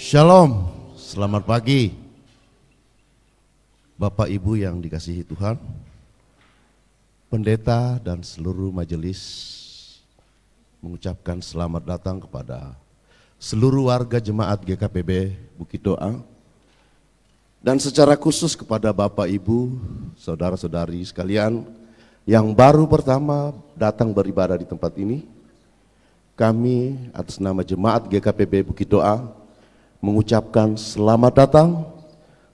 Shalom, selamat pagi Bapak Ibu yang dikasihi Tuhan, pendeta dan seluruh majelis mengucapkan selamat datang kepada seluruh warga jemaat GKPB Bukit Doa dan secara khusus kepada Bapak Ibu saudara-saudari sekalian yang baru pertama datang beribadah di tempat ini, kami atas nama Jemaat GKPB Bukit Doa mengucapkan selamat datang,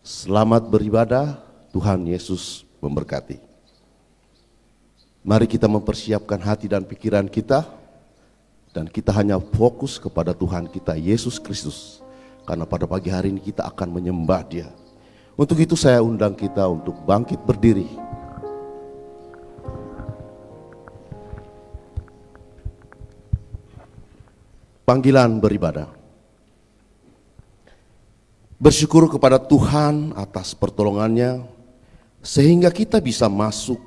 selamat beribadah, Tuhan Yesus memberkati. Mari kita mempersiapkan hati dan pikiran kita, dan kita hanya fokus kepada Tuhan kita Yesus Kristus, karena pada pagi hari ini kita akan menyembah Dia. Untuk itu saya undang kita untuk bangkit berdiri. Panggilan beribadah. Bersyukur kepada Tuhan atas pertolongannya sehingga kita bisa masuk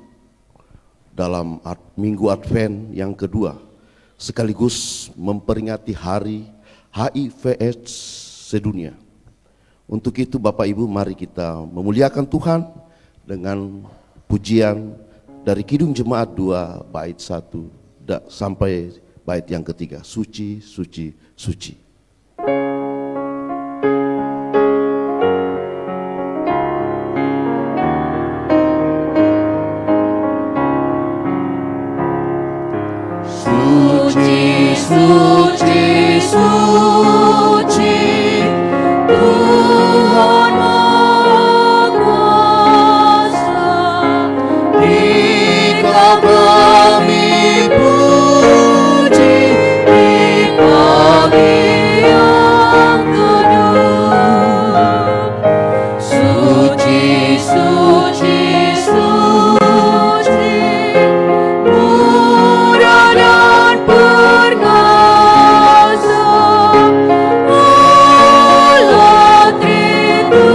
dalam Minggu Advent yang kedua, sekaligus memperingati hari HIV/AIDS sedunia. Untuk itu Bapak Ibu, mari kita memuliakan Tuhan dengan pujian dari Kidung Jemaat 2 bait 1 sampai bait yang ketiga. Suci, suci, suci. Suci, suci, suci, Tuhan Maha Kuasa, Dikau kami puji di pagi yang teduh. Suci, suci, suci, mulia dan perkasa, Allah Tritunggal,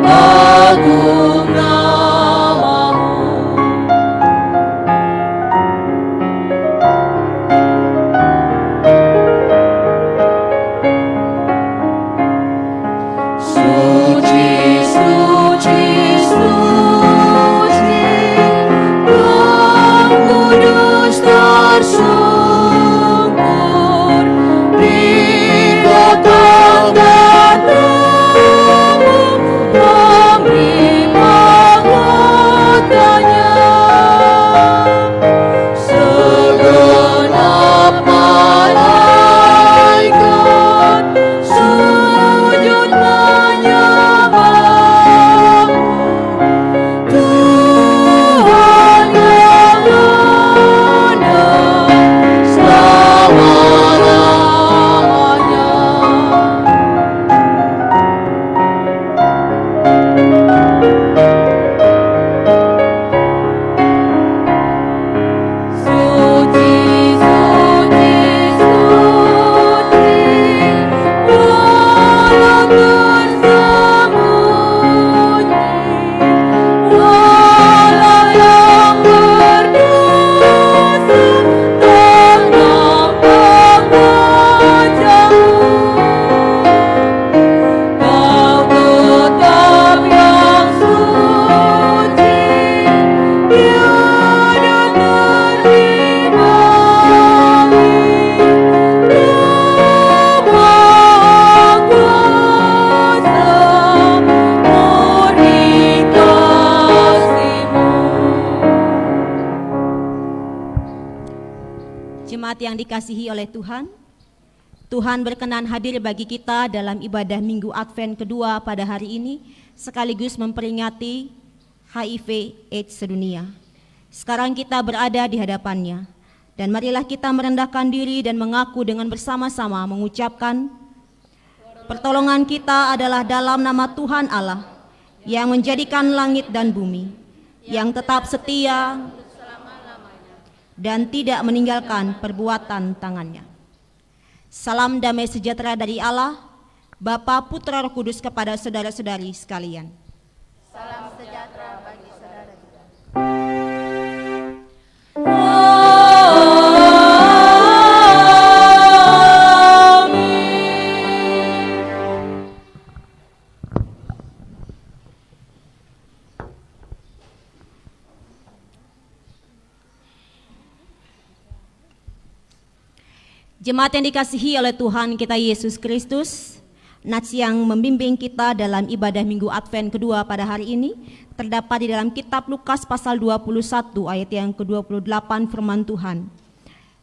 agung nama-Mu. Suci, suci, suci, Roh Kudus tersungkur, tinggalkan dan temu kami mahkotanya. Segenap malaikat sujud menyembah-Mu, Tuhan yang ada selama-lamanya. Suci, suci, suci, walau tersembunyi, walau yang berdosa tak nampak wajah-Mu, Kau tetap yang suci, tiada terimbangi. Kau Maha Kuasa, murni kasih-Mu. Jemaat yang dikasihi oleh Tuhan, Tuhan berkenan hadir bagi kita dalam ibadah Minggu Advent kedua pada hari ini, sekaligus memperingati HIV/AIDS sedunia. Sekarang kita berada di hadapannya, dan marilah kita merendahkan diri dan mengaku dengan bersama-sama mengucapkan, pertolongan kita adalah dalam nama Tuhan Allah, yang menjadikan langit dan bumi, yang tetap setia dan tidak meninggalkan perbuatan tangannya. Salam damai sejahtera dari Allah, Bapa, Putra, Roh Kudus kepada saudara-saudari sekalian. Salam sejahtera bagi saudara kita. Jemaat yang dikasihi oleh Tuhan kita Yesus Kristus, Nats yang membimbing kita dalam ibadah Minggu Advent kedua pada hari ini terdapat di dalam kitab Lukas pasal 21 ayat yang ke-28 firman Tuhan.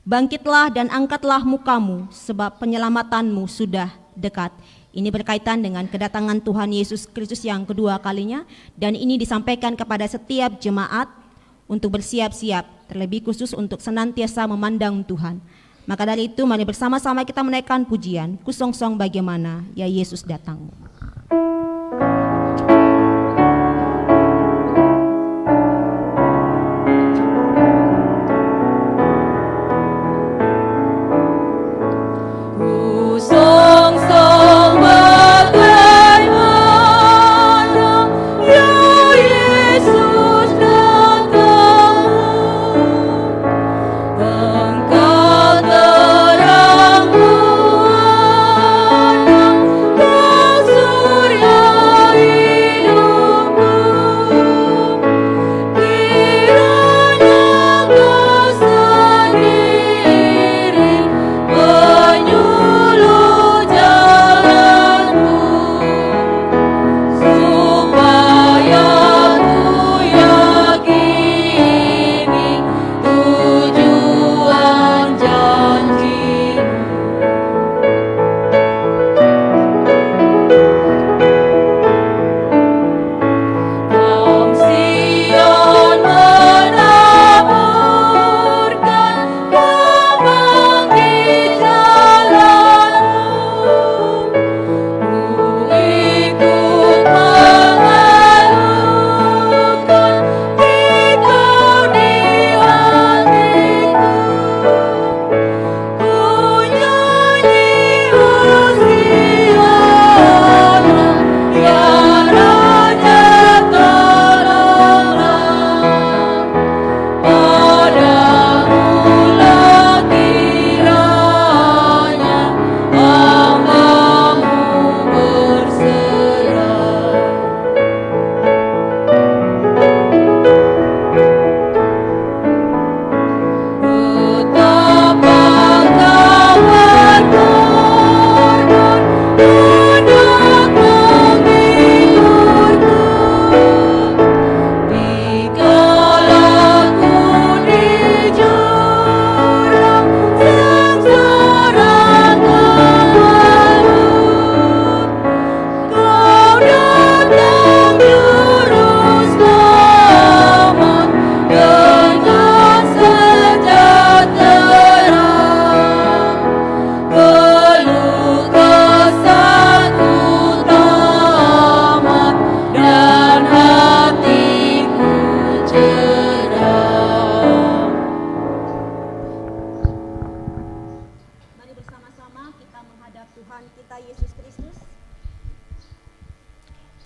Bangkitlah dan angkatlah mukamu sebab penyelamatanmu sudah dekat. Ini berkaitan dengan kedatangan Tuhan Yesus Kristus yang kedua kalinya, dan ini disampaikan kepada setiap jemaat untuk bersiap-siap, terlebih khusus untuk senantiasa memandang Tuhan. Maka dari itu mari bersama-sama kita menaikkan pujian, Kusongsong bagaimana ya Yesus datang.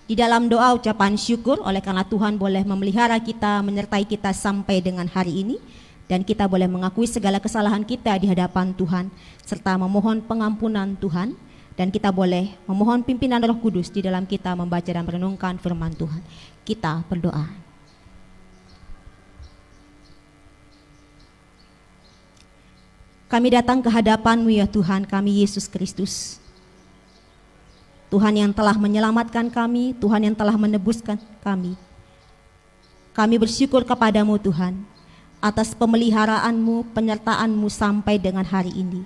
Di dalam doa ucapan syukur, oleh karena Tuhan boleh memelihara kita, menyertai kita sampai dengan hari ini, dan kita boleh mengakui segala kesalahan kita di hadapan Tuhan, serta memohon pengampunan Tuhan, dan kita boleh memohon pimpinan Roh Kudus di dalam kita membaca dan merenungkan firman Tuhan. Kita berdoa. Kami datang ke hadapan-Mu ya Tuhan kami Yesus Kristus. Tuhan yang telah menyelamatkan kami, Tuhan yang telah menebuskan kami. Kami bersyukur kepadamu Tuhan, atas pemeliharaan-Mu, penyertaan-Mu sampai dengan hari ini.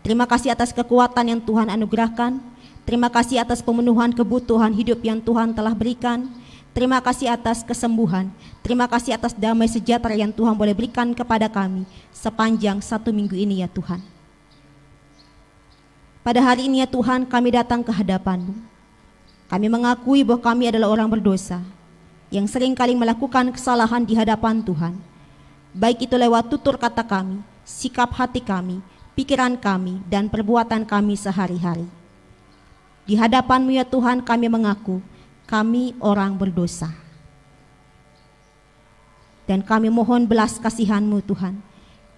Terima kasih atas kekuatan yang Tuhan anugerahkan. Terima kasih atas pemenuhan kebutuhan hidup yang Tuhan telah berikan. Terima kasih atas kesembuhan. Terima kasih atas damai sejahtera yang Tuhan boleh berikan kepada kami sepanjang 1 minggu ini ya Tuhan. Pada hari ini ya Tuhan, kami datang ke hadapan-Mu. Kami mengakui bahwa kami adalah orang berdosa yang sering kali melakukan kesalahan di hadapan Tuhan. Baik itu lewat tutur kata kami, sikap hati kami, pikiran kami, dan perbuatan kami sehari-hari. Di hadapan-Mu ya Tuhan, kami mengaku kami orang berdosa. Dan kami mohon belas kasihan-Mu Tuhan.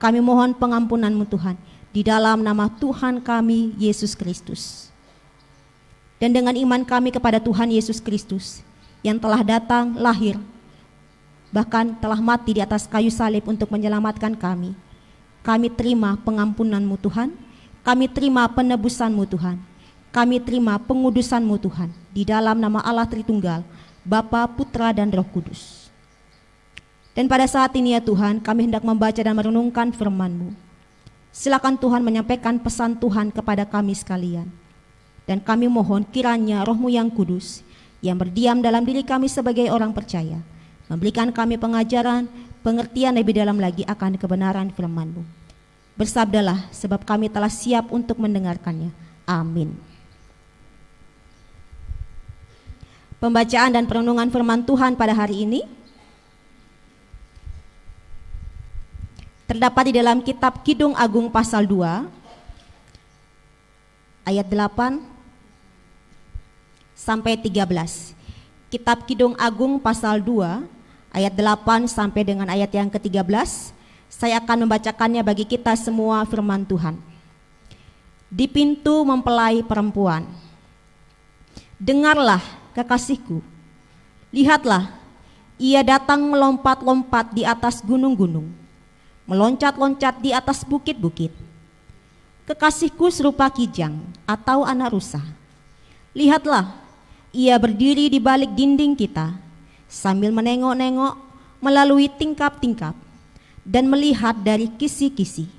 Kami mohon pengampunan-Mu Tuhan. Di dalam nama Tuhan kami, Yesus Kristus. Dan dengan iman kami kepada Tuhan Yesus Kristus, yang telah datang, lahir, bahkan telah mati di atas kayu salib untuk menyelamatkan kami. Kami terima pengampunan-Mu Tuhan, kami terima penebusan-Mu Tuhan, kami terima pengudusan-Mu Tuhan, di dalam nama Allah Tritunggal, Bapa, Putra, dan Roh Kudus. Dan pada saat ini ya Tuhan, kami hendak membaca dan merenungkan firman-Mu. Silakan Tuhan menyampaikan pesan Tuhan kepada kami sekalian. Dan kami mohon kiranya Roh-Mu yang kudus, yang berdiam dalam diri kami sebagai orang percaya, memberikan kami pengajaran, pengertian lebih dalam lagi akan kebenaran firman-Mu. Bersabdalah, sebab kami telah siap untuk mendengarkannya. Amin. Pembacaan dan perenungan firman Tuhan pada hari ini terdapat di dalam kitab Kidung Agung pasal 2 ayat 8 sampai 13. Kitab Kidung Agung pasal 2 ayat 8 sampai dengan ayat yang ke-13. Saya akan membacakannya bagi kita semua firman Tuhan. Di pintu mempelai perempuan. Dengarlah kekasihku, lihatlah, ia datang melompat-lompat di atas gunung-gunung, meloncat-loncat di atas bukit-bukit. Kekasihku serupa kijang atau anak rusa. Lihatlah, ia berdiri di balik dinding kita, sambil menengok-nengok melalui tingkap-tingkap dan melihat dari kisi-kisi.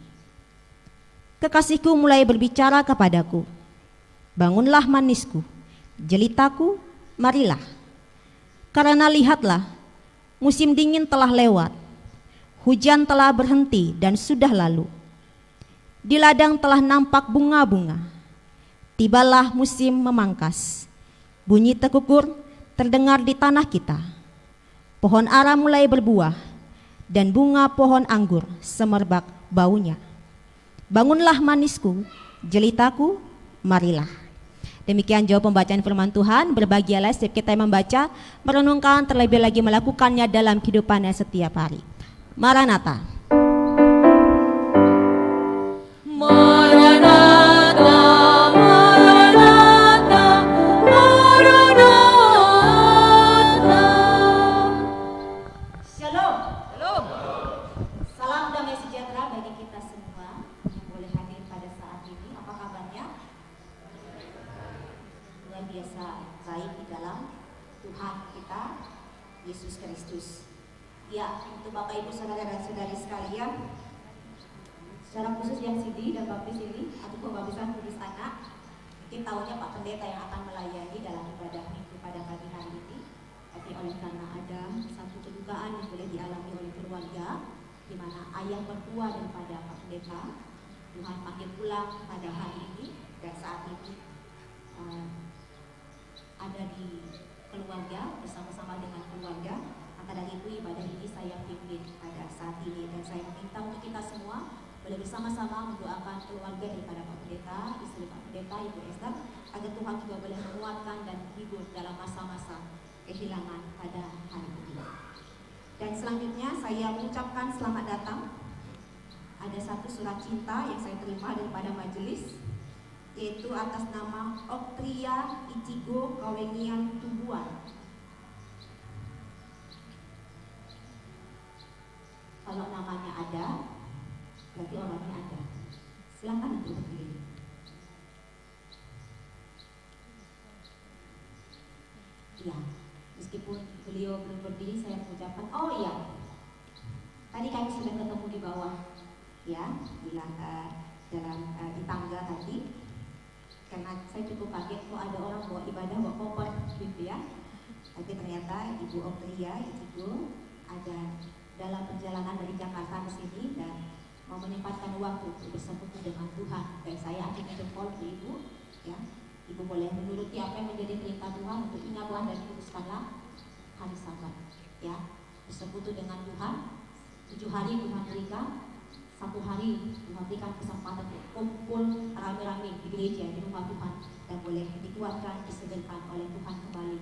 Kekasihku mulai berbicara kepadaku, bangunlah manisku, jelitaku, marilah. Karena lihatlah, musim dingin telah lewat, hujan telah berhenti dan sudah lalu. Di ladang telah nampak bunga-bunga. Tibalah musim memangkas, bunyi tekukur terdengar di tanah kita. Pohon ara mulai berbuah, dan bunga pohon anggur semerbak baunya. Bangunlah manisku, jelitaku, marilah. Demikian jauh pembacaan firman Tuhan. Berbahagialah setiap kita yang membaca, merenungkan, terlebih lagi melakukannya dalam kehidupannya setiap hari. Maranatha. Maranatha, Maranatha, Maranatha. Shalom. Shalom. Salam damai sejahtera bagi kita semua yang boleh hadir pada saat ini. Apa kabarnya? Luar biasa baik di dalam Tuhan kita Yesus Kristus. Ya, untuk Bapak Ibu Saudara dan Saudari sekalian, secara khusus yang CD dan baptis ini atau pembaptisan kudus anak, mungkin tahunya Pak Pendeta yang akan melayani dalam ibadah minggu pada pagi hari ini. Tapi oleh karena ada satu kedukaan yang boleh dialami oleh keluarga, di mana ayah mertua daripada Pak Pendeta, Tuhan panggil pulang pada hari ini dan saat ini ada di keluarga bersama-sama dengan keluarga. Maka dari itu ibadah ini saya pimpin pada saat ini dan saya meminta untuk kita semua boleh bersama-sama mendoakan keluarga daripada Pak Pendeta, istri Pak Pendeta, Ibu Esther, agar Tuhan juga boleh menguatkan dan hibur dalam masa-masa kehilangan pada hari ini. Dan selanjutnya saya mengucapkan selamat datang. Ada satu surat cinta yang saya terima daripada majelis, yaitu atas nama Oktria Ichigo Kawengian Tubuan. Kalau namanya ada, berarti orangnya ada. Silakan untuk berdiri. Ya, meskipun beliau belum berdiri, saya mengucapkan, oh iya, tadi kami sudah ketemu di bawah, ya, dalam di tangga tadi. Karena saya cukup kaget kok ada orang bawa ibadah bawa koper gitu ya. Tapi ternyata Ibu Oktria Ichigo ada dalam perjalanan dari Jakarta ke sini dan mau menyempatkan waktu untuk bersekutu dengan Tuhan. Dan saya akhirnya jempol ke Ibu, ya. Ibu boleh menuruti apa yang menjadi perintah Tuhan untuk ingatlah dan kuduskanlah hari Sabat, ya. Bersekutu dengan Tuhan. 7 hari Tuhan berikan, 1 hari Tuhan berikan kesempatan untuk kumpul rame-rame di gereja, di rumah Tuhan, dan boleh dikuatkan, disegarkan oleh Tuhan kembali.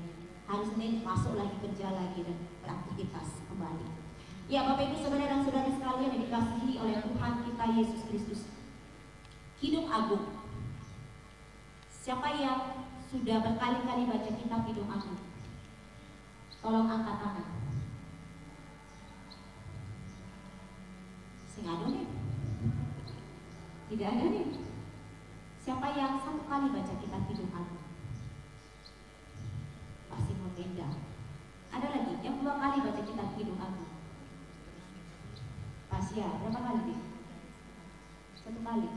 Hari Senin masuk lagi kerja lagi dan beraktivitas kembali. Ya, Bapak Ibu Saudara dan Saudari sekalian yang dikasihi oleh Tuhan kita Yesus Kristus. Kidung Agung. Siapa yang sudah berkali-kali baca kitab Kidung Agung? Tolong angkat tangan. Sing ada nih? Tidak ada nih. Siapa yang 1 kali baca kitab Kidung Agung. Pak Simon Menda. Ada lagi yang 2 kali baca kitab Kidung Agung. Pak Sia, berapa kali Dik? 1 kali.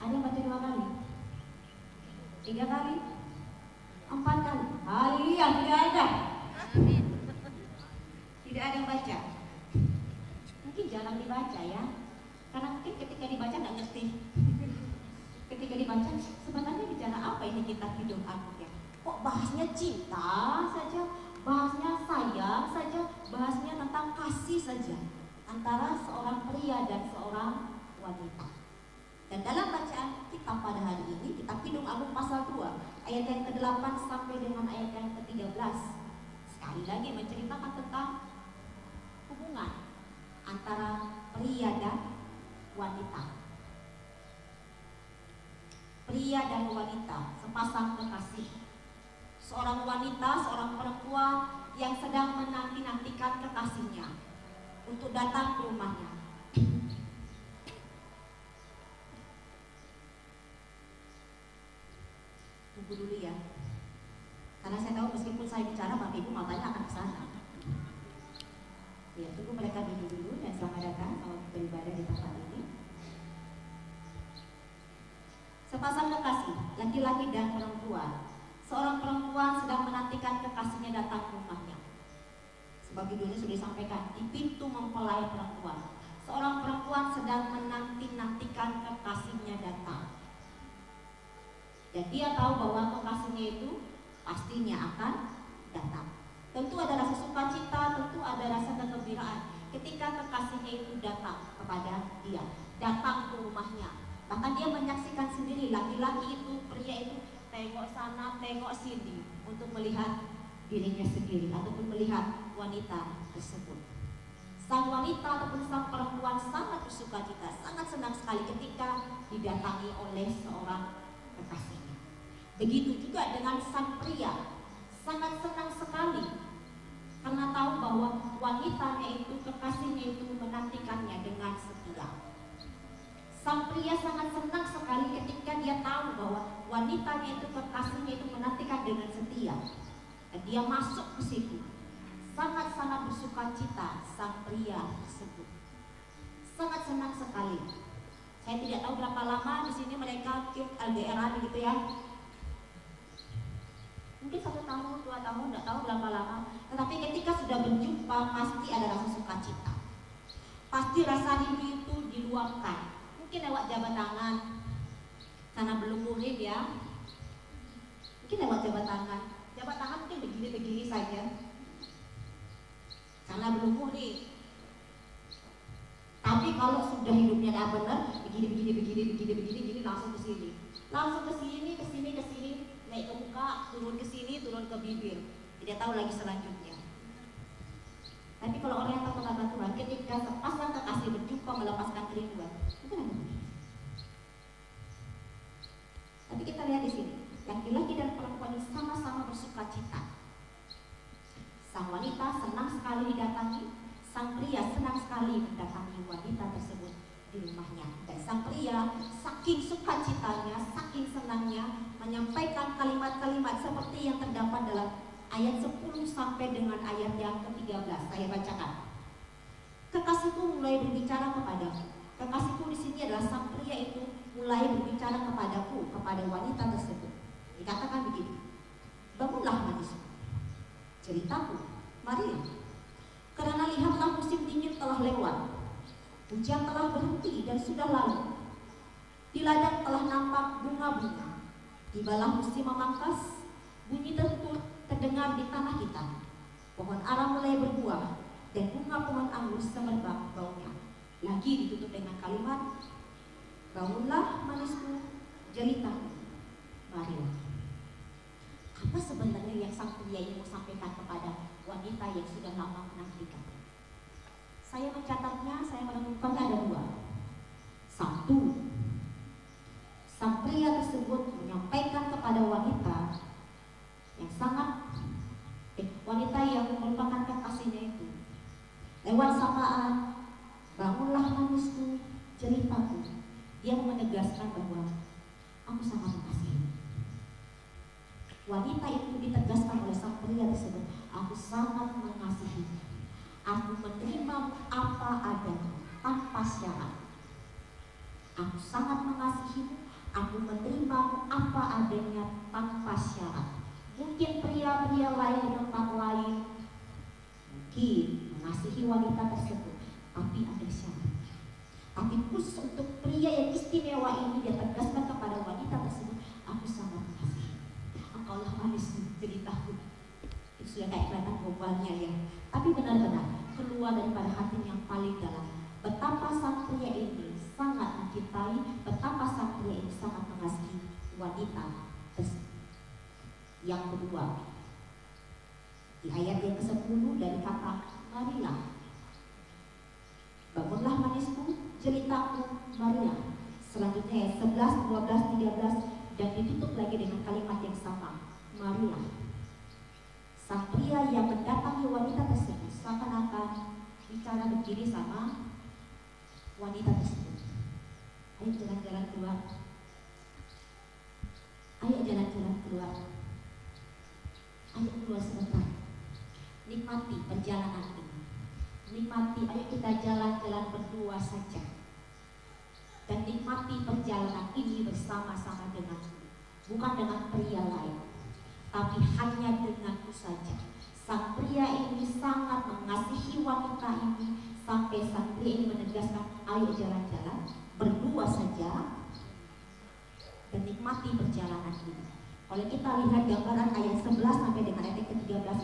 Ada yang baca 2 kali? 3 kali? 4 kali? Haleluya, tidak ada. Tidak ada yang baca. Mungkin jarang dibaca ya, karena mungkin ketika dibaca nggak ngerti. Ketika dibaca, sebenarnya bicara apa ini kitab Kidung Agung ya? Kok bahasnya cinta saja, bahasnya sayang saja, bahasnya tentang kasih saja antara seorang pria dan seorang wanita. Dan dalam bacaan kita pada hari ini, kitab Kidung Agung pasal 2 ayat yang ke-8 sampai dengan ayat yang ke-13 sekali lagi menceritakan tentang hubungan antara pria dan wanita. Pria dan wanita, sepasang kekasih. Seorang wanita, seorang perempuan yang sedang menanti-nantikan kekasihnya untuk datang ke rumahnya. Tunggu dulu ya, karena saya tahu meskipun saya bicara, Bapak Ibu matanya akan ke sana. Ya, tunggu mereka dulu dan selamat datang kalau beribadah di tempat ini. Sepasang kekasih, laki-laki dan perempuan. Seorang perempuan sedang menantikan kekasihnya datang ke rumahnya. Sebab judulnya sudah disampaikan, di pintu mempelai perempuan. Seorang perempuan sedang menanti-nantikan kekasihnya datang. Dan dia tahu bahwa kekasihnya itu pastinya akan datang. Tentu ada rasa sukacita, tentu ada rasa kegembiraan ketika kekasihnya itu datang kepada dia, datang ke rumahnya. Bahkan dia menyaksikan sendiri laki-laki itu, pria itu tengok sana, tengok sini untuk melihat dirinya sendiri ataupun melihat wanita tersebut. Sang wanita ataupun sang perempuan sangat bersukacita, sangat senang sekali ketika didatangi oleh seorang kekasihnya. Begitu juga dengan sang pria, sangat senang sekali karena tahu bahwa wanitanya itu, kekasihnya itu menantikannya dengan setia. Sang pria sangat senang sekali ketika dia tahu bahwa wanitanya itu, kekasihnya itu menantikan dengan setia. Dan dia masuk ke situ. Sangat-sangat bersukacita sang pria tersebut. Sangat senang sekali. Saya tidak tahu berapa lama di sini mereka LDR gitu ya. Mungkin 1 tahun, 2 tahun, tidak tahu berapa lama. Tetapi ketika sudah berjumpa pasti ada rasa sukacita. Pasti rasa rindu itu diluapkan. Mungkin lewat jabat tangan, karena belum murid ya. Mungkin lewat jabat tangan. Jabat tangan mungkin begini-begini saja, karena belum murid. Tapi kalau sudah hidupnya dah benar, begini, langsung ke sini. Langsung ke sini, naik ke muka, turun ke sini, turun ke bibir. Tidak tahu lagi selanjutnya. Tapi kalau orang yang tahu kata Tuhan, ketika sepasang kekasih berjumpa melepaskan kerinduan, itu ada. Tapi kita lihat di sini, laki-laki dan perempuan ini sama-sama bersukacita. Sang wanita senang sekali didatangi, sang pria senang sekali mendatangi wanita tersebut di rumahnya. Dan sang pria saking sukacitanya, saking senangnya menyampaikan kalimat-kalimat seperti yang terdapat dalam ayat 10 sampai dengan ayat yang ke-13. Saya bacakan. Kekasihku mulai berbicara kepadaku. Kekasihku di sini adalah sang pria itu mulai berbicara kepadaku, kepada wanita tersebut. Dikatakan begini, bangunlah manisku, ceritaku, marilah. Karena lihatlah musim dingin telah lewat, hujan telah berhenti dan sudah lalu. Di ladang telah nampak bunga-bunga. Tibalah musim memangkas, bunyi dentur terdengar di tanah kita. Pohon ara mulai berbuah dan bunga pohon anggur semerbak baunya. Lagi ditutup dengan kalimat, bangunlah manisku, jelitaku, marilah. Apa sebenarnya yang sang pria ini mau sampaikan kepada wanita yang sudah lama menantikan? Saya mencatatnya, saya menemukannya ada 2. 1, sang pria tersebut menyampaikan kepada wanita yang wanita yang merupakan kekasihnya itu lewat sapaan, bangunlah manisku, ceritaku. Dia menegaskan bahwa aku sangat mengasihi. Wanita itu ditegaskan oleh sang pria tersebut, aku sangat mengasihi. Aku menerima apa adanya tanpa syarat. Aku sangat mengasihimu, aku menerima apa adanya tanpa syarat. Mungkin pria-pria lain di tempat lain mungkin mengasihi wanita tersebut, tapi ada syaratnya. Tapi khusus untuk pria yang istimewa ini, dia tegaskan kepada wanita tersebut, aku sangat mengasihi. Engkaulah manis ceritaku. Itu sudah kayak kelihatan globalnya ya. Tapi benar-benar keluar daripada hati yang paling dalam. Betapa sang pria ini sangat mencintai, betapa sang pria ini sangat mengasihi wanita tersebut. Yang kedua, di ayat yang ke-10 dari kata marilah. Bangunlah manisku, ceritaku, marilah. Selanjutnya ayat 11, 12, 13 dan ditutup lagi dengan kalimat yang sama, marilah. Sang pria yang mendatangi wanita tersebut seakan-akan bicara begini sama wanita tersebut. Ayo jalan-jalan keluar. Ayo jalan-jalan keluar. Ayo keluar sebentar. Nikmati perjalanan ini. Nikmati, ayo kita jalan-jalan berdua saja. Dan nikmati perjalanan ini bersama-sama denganku. Bukan dengan pria lain, tapi hanya denganku saja. Sang pria ini sangat mengasihi wanita ini sampai sang pria ini menegaskan, ayo jalan-jalan berdua saja dan nikmati perjalanan ini. Kalau kita lihat gambaran ayat 11 sampai dengan ayat ke-13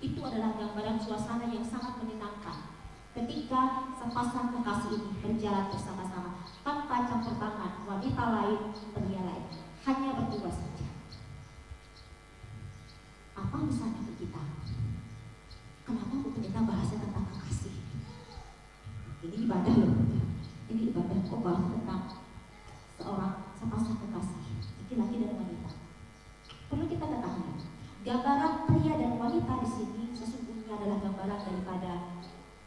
itu adalah gambaran suasana yang sangat menyenangkan. Ketika sepasang kekasih ini berjalan bersama-sama tanpa campur tangan wanita lain, pria lain, hanya berdua saja. Apa misalnya untuk kita? Kenapa aku ternyata bahasa tentang kekasih? Ini ibadah loh. Ini ibadah kok bahas tentang seorang sepasang kekasih, laki-laki dan wanita. Perlu kita ketahui, gambaran pria dan wanita di sini sesungguhnya adalah gambaran daripada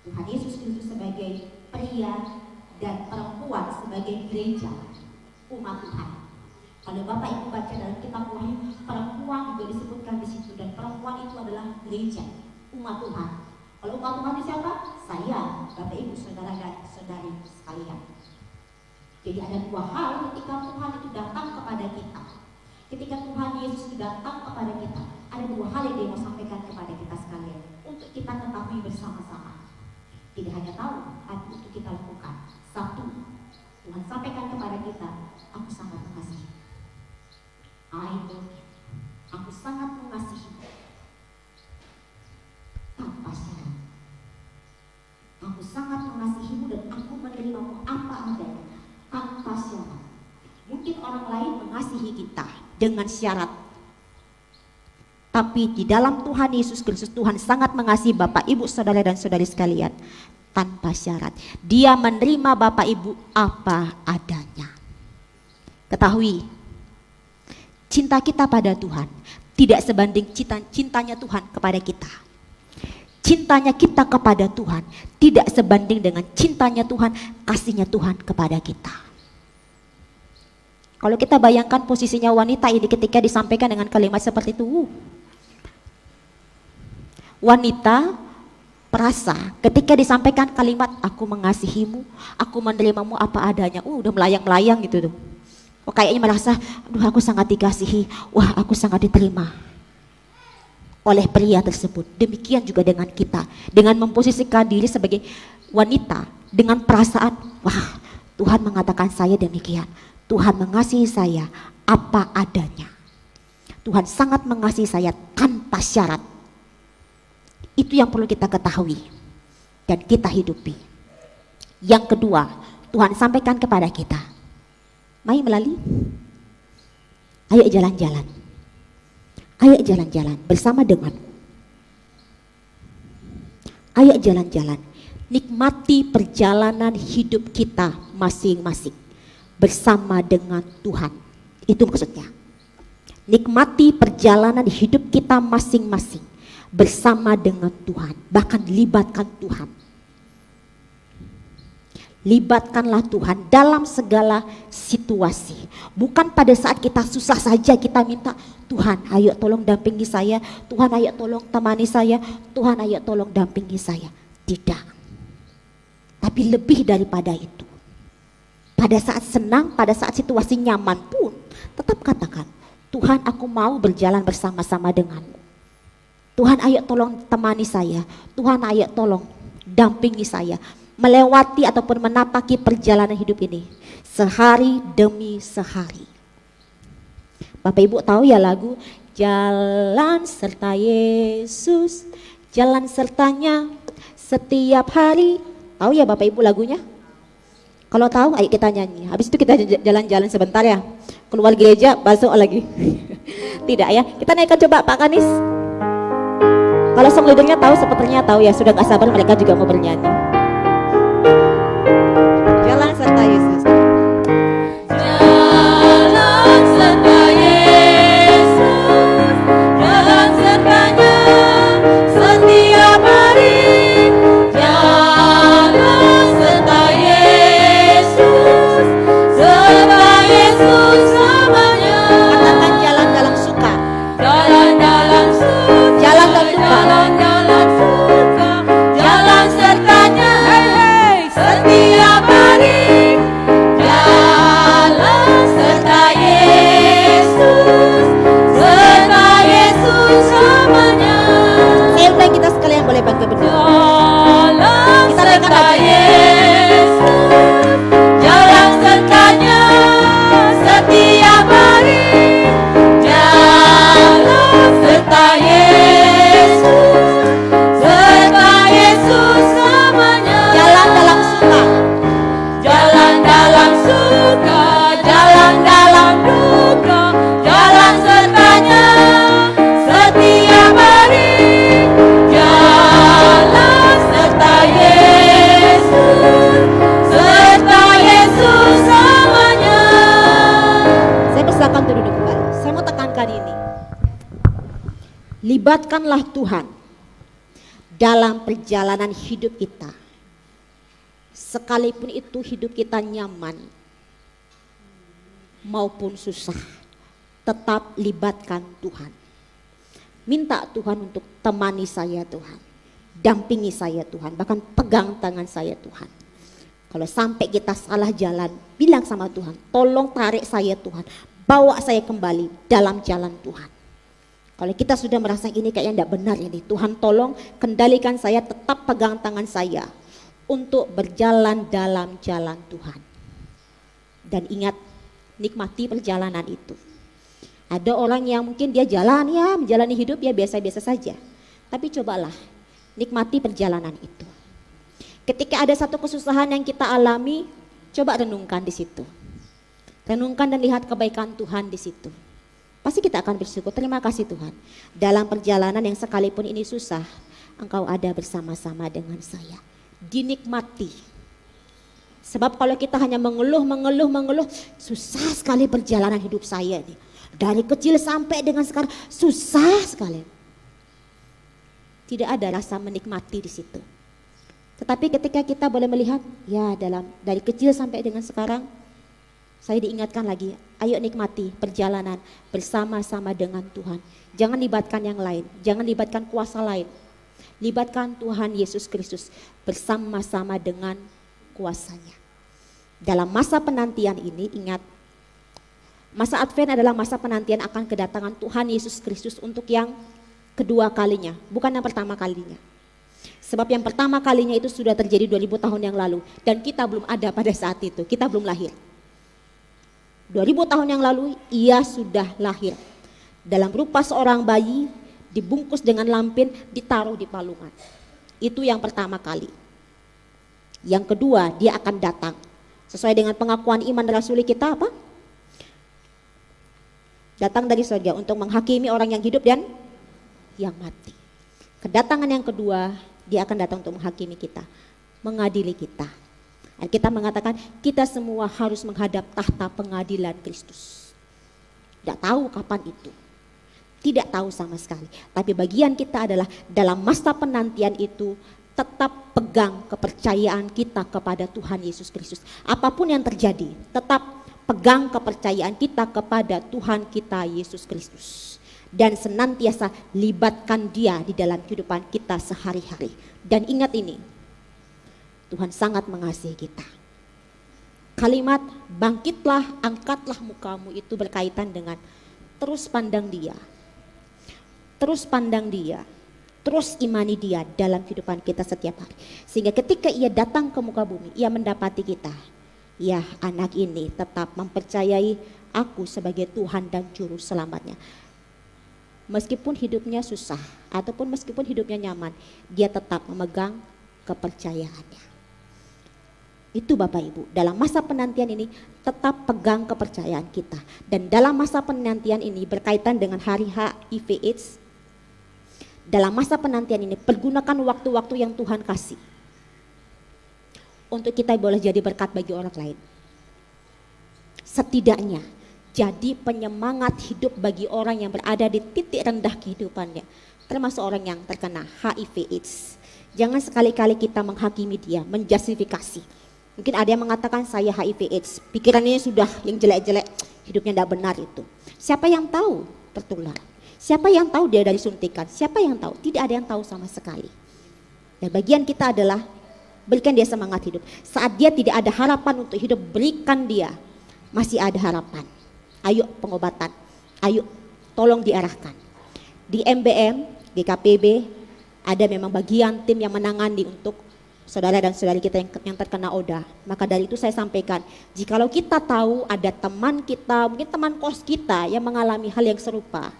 Tuhan Yesus Kristus sebagai pria dan perempuan sebagai gereja, umat Tuhan. Kalau Bapak Ibu baca dalam kitab Wahyu, perempuan juga disebutkan di situ dan perempuan itu adalah gereja, umat Tuhan. Kalau umat Tuhan itu siapa? Saya, Bapak Ibu, saudara dan saudari sekalian. Jadi ada dua hal ketika Tuhan itu datang kepada kita. Ketika Tuhan Yesus itu datang kepada kita, ada dua hal yang Dia mau sampaikan kepada kita sekalian untuk kita ketahui bersama-sama. Tidak hanya tahu, tapi untuk kita lakukan. Satu, Tuhan sampaikan kepada kita, aku sangat mengasihi. Aku sangat mengasihi tanpa syarat. Aku sangat mengasihimu dan aku menerimamu apa adanya tanpa syarat. Mungkin orang lain mengasihi kita dengan syarat, tapi di dalam Tuhan Yesus Kristus, Tuhan sangat mengasihi Bapak, Ibu, saudara dan saudari sekalian tanpa syarat. Dia menerima Bapak Ibu apa adanya. Ketahui, cinta kita pada Tuhan tidak sebanding cintanya Tuhan kepada kita. Cintanya kita kepada Tuhan tidak sebanding dengan cintanya Tuhan, kasihnya Tuhan kepada kita. Kalau kita bayangkan posisinya wanita ini ketika disampaikan dengan kalimat seperti itu, wanita perasa ketika disampaikan kalimat aku mengasihimu, aku menerimamu apa adanya, udah melayang-layang gitu tuh. Oh, kayaknya merasa, aduh aku sangat dikasihi, wah aku sangat diterima oleh pria tersebut. Demikian juga dengan kita, dengan memposisikan diri sebagai wanita dengan perasaan, wah Tuhan mengatakan saya demikian, Tuhan mengasihi saya apa adanya, Tuhan sangat mengasihi saya tanpa syarat. Itu yang perlu kita ketahui dan kita hidupi. Yang kedua, Tuhan sampaikan kepada kita, mari melalui, ayo jalan-jalan, ayo jalan-jalan bersama dengan, ayo jalan-jalan, nikmati perjalanan hidup kita masing-masing bersama dengan Tuhan. Itu maksudnya, nikmati perjalanan hidup kita masing-masing bersama dengan Tuhan, bahkan libatkan Tuhan. Libatkanlah Tuhan dalam segala situasi. Bukan pada saat kita susah saja kita minta, Tuhan ayo tolong dampingi saya, Tuhan ayo tolong temani saya, Tuhan ayo tolong dampingi saya. Tidak. Tapi lebih daripada itu. Pada saat senang, pada saat situasi nyaman pun, tetap katakan, Tuhan aku mau berjalan bersama-sama denganmu. Tuhan ayo tolong temani saya, Tuhan ayo tolong dampingi saya. Melewati ataupun menapaki perjalanan hidup ini sehari demi sehari. Bapak Ibu tahu ya lagu Jalan serta Yesus, jalan sertanya setiap hari. Tahu ya Bapak Ibu lagunya? Kalau tahu ayo kita nyanyi. Habis itu kita jalan-jalan sebentar ya. Keluar gereja masuk lagi. Tidak ya, kita naikkan coba Pak Kanis. Kalau song leadernya tahu, sepertinya tahu ya, sudah gak sabar mereka juga mau bernyanyi. Jalan serta Yesus. Jalan serta Yesus, jalan sertanya setiap hari. Jalan serta Yesus selamanya. Katakan jalan dalam suka, Jalan dalam suka, jalan dalam duka, jalan dalam suka, jalan sertanya setiap hari. Jalan serta Yesus selamanya. saya undang kita sekalian boleh bangkit berdua. Jalan Kita naikkan serta aja. Yesus, jalan sertanya setiap hari. Jalan serta Yesus selamanya. Jalan dalam suka, Jalan dalam suka, jalan dalam duka, jalan sertanya setiap hari. Jalan serta Yesus selamanya. saya persilakan untuk duduk kembali. Saya mau tekankan ini. Libatkanlah Tuhan dalam perjalanan hidup kita. Sekalipun itu hidup kita nyaman maupun susah, tetap libatkan Tuhan. Minta Tuhan untuk temani saya Tuhan, dampingi saya Tuhan, bahkan pegang tangan saya Tuhan. Kalau sampai kita salah jalan, bilang sama Tuhan, tolong tarik saya Tuhan, bawa saya kembali dalam jalan Tuhan. Kalau kita sudah merasa ini kayaknya tidak benar ini, Tuhan tolong kendalikan saya, tetap pegang tangan saya untuk berjalan dalam jalan Tuhan. Dan ingat, nikmati perjalanan itu. Ada orang yang mungkin dia jalan ya, menjalani hidup ya biasa-biasa saja. Tapi cobalah nikmati perjalanan itu. Ketika ada satu kesusahan yang kita alami, coba renungkan di situ. Renungkan dan lihat kebaikan Tuhan di situ. Pasti kita akan bersyukur, terima kasih Tuhan. Dalam perjalanan yang sekalipun ini susah, Engkau ada bersama-sama dengan saya. Dinikmati. Sebab kalau kita hanya mengeluh, susah sekali perjalanan hidup saya nih. Dari kecil sampai dengan sekarang, susah sekali. Tidak ada rasa menikmati di situ. Tetapi ketika kita boleh melihat, ya dari kecil sampai dengan sekarang, saya diingatkan lagi, ayo nikmati perjalanan bersama-sama dengan Tuhan. Jangan libatkan yang lain, jangan libatkan kuasa lain. Libatkan Tuhan Yesus Kristus bersama-sama dengan kuasanya. Dalam masa penantian ini, ingat, masa Advent adalah masa penantian akan kedatangan Tuhan Yesus Kristus untuk yang kedua kalinya, bukan yang pertama kalinya. Sebab yang pertama kalinya itu sudah terjadi 2000 tahun yang lalu dan kita belum ada pada saat itu, kita belum lahir. 2000 tahun yang lalu ia sudah lahir dalam rupa seorang bayi, dibungkus dengan lampin, ditaruh di palungan. Itu yang pertama kali. Yang kedua, dia akan datang sesuai dengan pengakuan iman rasuli kita apa? Datang dari surga untuk menghakimi orang yang hidup dan yang mati. Kedatangan yang kedua, dia akan datang untuk menghakimi kita, mengadili kita. Dan kita mengatakan kita semua harus menghadap tahta pengadilan Kristus. Tidak tahu kapan itu, tidak tahu sama sekali. Tapi bagian kita adalah dalam masa penantian itu tetap pegang kepercayaan kita kepada Tuhan Yesus Kristus. Apapun yang terjadi, tetap pegang kepercayaan kita kepada Tuhan kita Yesus Kristus. Dan senantiasa libatkan Dia di dalam kehidupan kita sehari-hari. Dan ingat ini, Tuhan sangat mengasihi kita. Kalimat bangkitlah, angkatlah mukamu itu berkaitan dengan terus pandang Dia. Terus pandang Dia. Terus imani Dia dalam kehidupan kita setiap hari. Sehingga ketika Ia datang ke muka bumi, Ia mendapati kita. Ya, anak ini tetap mempercayai aku sebagai Tuhan dan Juru Selamatnya. Meskipun hidupnya susah, ataupun meskipun hidupnya nyaman, dia tetap memegang kepercayaannya. Itu Bapak Ibu, dalam masa penantian ini tetap pegang kepercayaan kita. Dan dalam masa penantian ini berkaitan dengan hari HIV/AIDS. Dalam masa penantian ini pergunakan waktu-waktu yang Tuhan kasih untuk kita boleh jadi berkat bagi orang lain. Setidaknya jadi penyemangat hidup bagi orang yang berada di titik rendah kehidupannya, termasuk orang yang terkena HIV/AIDS. Jangan sekali-kali kita menghakimi dia, menjustifikasi. Mungkin ada yang mengatakan saya HIV/AIDS, pikirannya sudah yang jelek-jelek, hidupnya tidak benar itu. Siapa yang tahu tertular? Siapa yang tahu dia dari suntikan? Siapa yang tahu? Tidak ada yang tahu sama sekali. Dan bagian kita adalah berikan dia semangat hidup. Saat dia tidak ada harapan untuk hidup, berikan dia masih ada harapan. Ayo pengobatan, ayo tolong diarahkan. Di MBM, GKPB ada memang bagian tim yang menangani untuk saudara dan saudari kita yang terkena ODA. Maka dari itu saya sampaikan, jikalau kita tahu ada teman kita, mungkin teman kos kita yang mengalami hal yang serupa,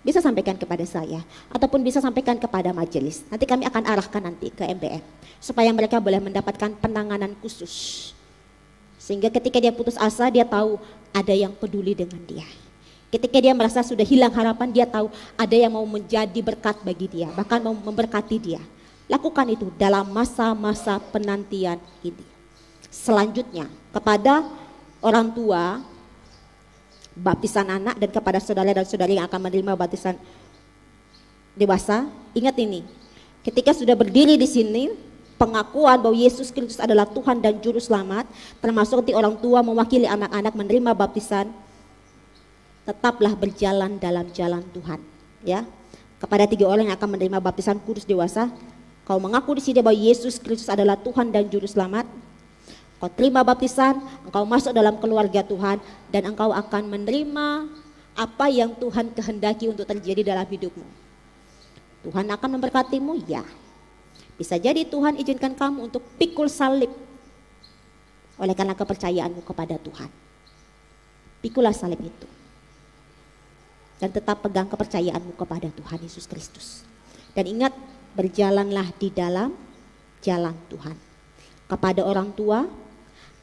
bisa sampaikan kepada saya ataupun bisa sampaikan kepada majelis. Nanti kami akan arahkan nanti ke MBM supaya mereka boleh mendapatkan penanganan khusus. Sehingga ketika dia putus asa, dia tahu ada yang peduli dengan dia. Ketika dia merasa sudah hilang harapan, dia tahu ada yang mau menjadi berkat bagi dia, bahkan mau memberkati dia. Lakukan itu dalam masa-masa penantian ini. Selanjutnya, kepada orang tua, baptisan anak, dan kepada saudara dan saudari yang akan menerima baptisan dewasa, ingat ini, ketika sudah berdiri di sini, pengakuan bahwa Yesus Kristus adalah Tuhan dan Juru Selamat, termasuk di orang tua mewakili anak-anak menerima baptisan, tetaplah berjalan dalam jalan Tuhan. Ya, kepada 3 orang yang akan menerima baptisan kudus dewasa, kau mengaku di sini bahwa Yesus Kristus adalah Tuhan dan Juru Selamat. Kau terima baptisan, engkau masuk dalam keluarga Tuhan, dan engkau akan menerima apa yang Tuhan kehendaki untuk terjadi dalam hidupmu. Tuhan akan memberkatimu, ya. Bisa jadi Tuhan izinkan kamu untuk pikul salib oleh karena kepercayaanmu kepada Tuhan. Pikulah salib itu. Dan tetap pegang kepercayaanmu kepada Tuhan Yesus Kristus. Dan ingat, berjalanlah di dalam jalan Tuhan. Kepada orang tua,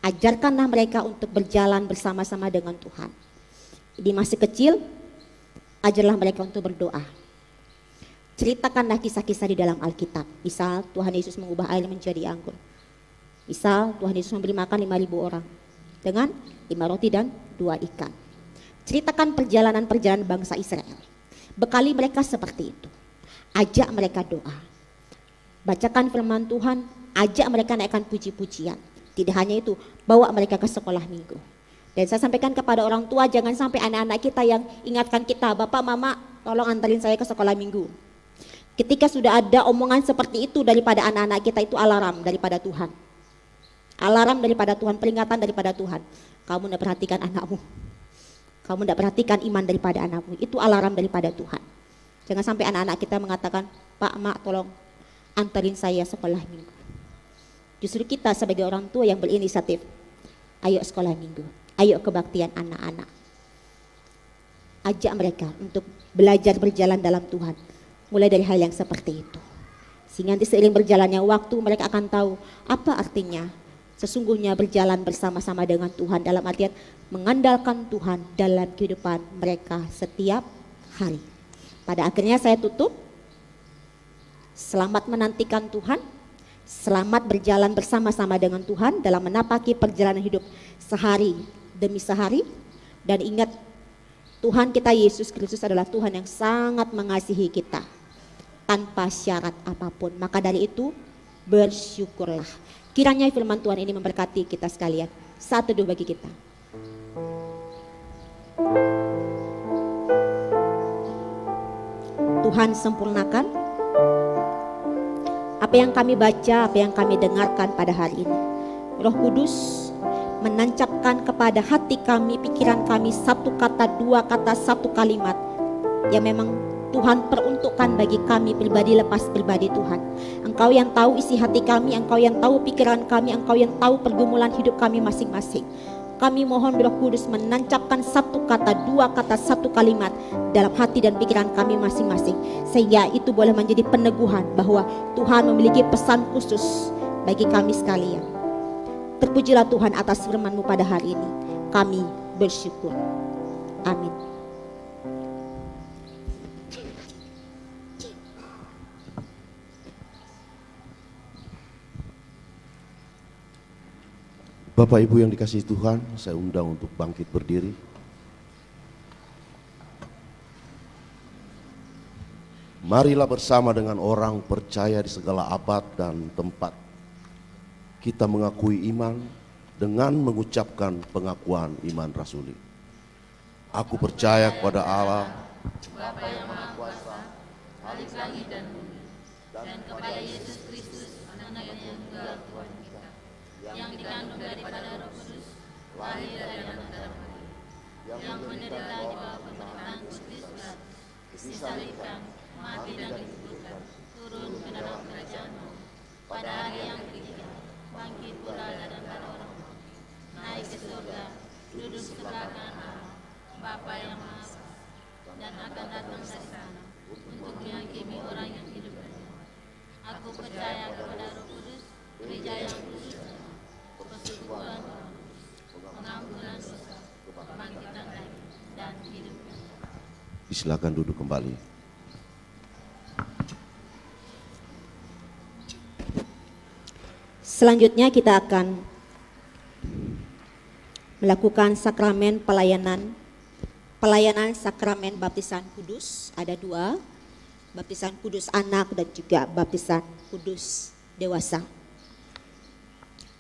ajarkanlah mereka untuk berjalan bersama-sama dengan Tuhan. Di masih kecil, ajarlah mereka untuk berdoa. Ceritakanlah kisah-kisah di dalam Alkitab. Misal Tuhan Yesus mengubah air menjadi anggur. Misal Tuhan Yesus memberi makan 5.000 orang dengan 5 roti dan 2 ikan. Ceritakan perjalanan-perjalanan bangsa Israel. Bekali mereka seperti itu. Ajak mereka doa. Bacakan firman Tuhan, ajak mereka naikkan puji-pujian. Tidak hanya itu, bawa mereka ke sekolah minggu. Dan saya sampaikan kepada orang tua, jangan sampai anak-anak kita yang ingatkan kita, Bapak, Mama, tolong antarin saya ke sekolah minggu. Ketika sudah ada omongan seperti itu daripada anak-anak kita, itu alarm daripada Tuhan. Alarm daripada Tuhan, peringatan daripada Tuhan. Kamu tidak perhatikan anakmu. Kamu tidak perhatikan iman daripada anakmu. Itu alarm daripada Tuhan. Jangan sampai anak-anak kita mengatakan, Pak, Mak, tolong antarin saya sekolah minggu. Justru kita sebagai orang tua yang berinisiatif, ayo sekolah minggu, ayo kebaktian anak-anak. Ajak mereka untuk belajar berjalan dalam Tuhan, mulai dari hal yang seperti itu. Sehingga nanti seiring berjalannya waktu, mereka akan tahu apa artinya sesungguhnya berjalan bersama-sama dengan Tuhan, dalam artian mengandalkan Tuhan dalam kehidupan mereka setiap hari. Pada akhirnya saya tutup, selamat menantikan Tuhan. Selamat berjalan bersama-sama dengan Tuhan dalam menapaki perjalanan hidup sehari demi sehari. Dan ingat, Tuhan kita Yesus Kristus adalah Tuhan yang sangat mengasihi kita tanpa syarat apapun. Maka dari itu, bersyukurlah. Kiranya firman Tuhan ini memberkati kita sekalian. Saat teduh bagi kita. Tuhan sempurnakan apa yang kami baca, apa yang kami dengarkan pada hari ini. Roh Kudus menancapkan kepada hati kami, pikiran kami satu kata, dua kata, satu kalimat yang memang Tuhan peruntukkan bagi kami pribadi lepas pribadi Tuhan. Engkau yang tahu isi hati kami, Engkau yang tahu pikiran kami, Engkau yang tahu pergumulan hidup kami masing-masing. Kami mohon Roh Kudus menancapkan satu kata, dua kata, satu kalimat dalam hati dan pikiran kami masing-masing, sehingga itu boleh menjadi peneguhan bahwa Tuhan memiliki pesan khusus bagi kami sekalian. Terpujilah Tuhan atas firman-Mu pada hari ini. Kami bersyukur. Amin. Bapak Ibu yang dikasihi Tuhan, saya undang untuk bangkit berdiri. Marilah bersama dengan orang percaya di segala abad dan tempat kita mengakui iman dengan mengucapkan pengakuan iman rasuli. Aku percaya kepada Allah, Bapa yang Maha Kuasa, Khalik langit dan bumi, dan kepada Yesus Kristus, Anak yang tunggal Tuhan kita, yang dikandung daripada Roh Kudus, lahir dari anak Maria, yang menderita di bawah pemerintahan Pontius Pilatus, disalibkan, mati dan dikuburkan, turun ke dalam kerajaan maut, pada hari yang ketiga bangkit pula dari antara orang mati, naik ke surga, duduk sebelah kanan Allah, Bapa yang Maha Kuasa, dan akan datang dari sana untuk menghakimi orang yang hidup dan mati. Aku percaya kepada Roh Kudus, gereja yang kudus, persekutuan orang kudus, pengampunan dosa, kebangkitan lagi, dan hidup. silakan duduk kembali. Selanjutnya kita akan melakukan sakramen pelayanan sakramen baptisan kudus. Ada dua, baptisan kudus anak dan juga baptisan kudus dewasa.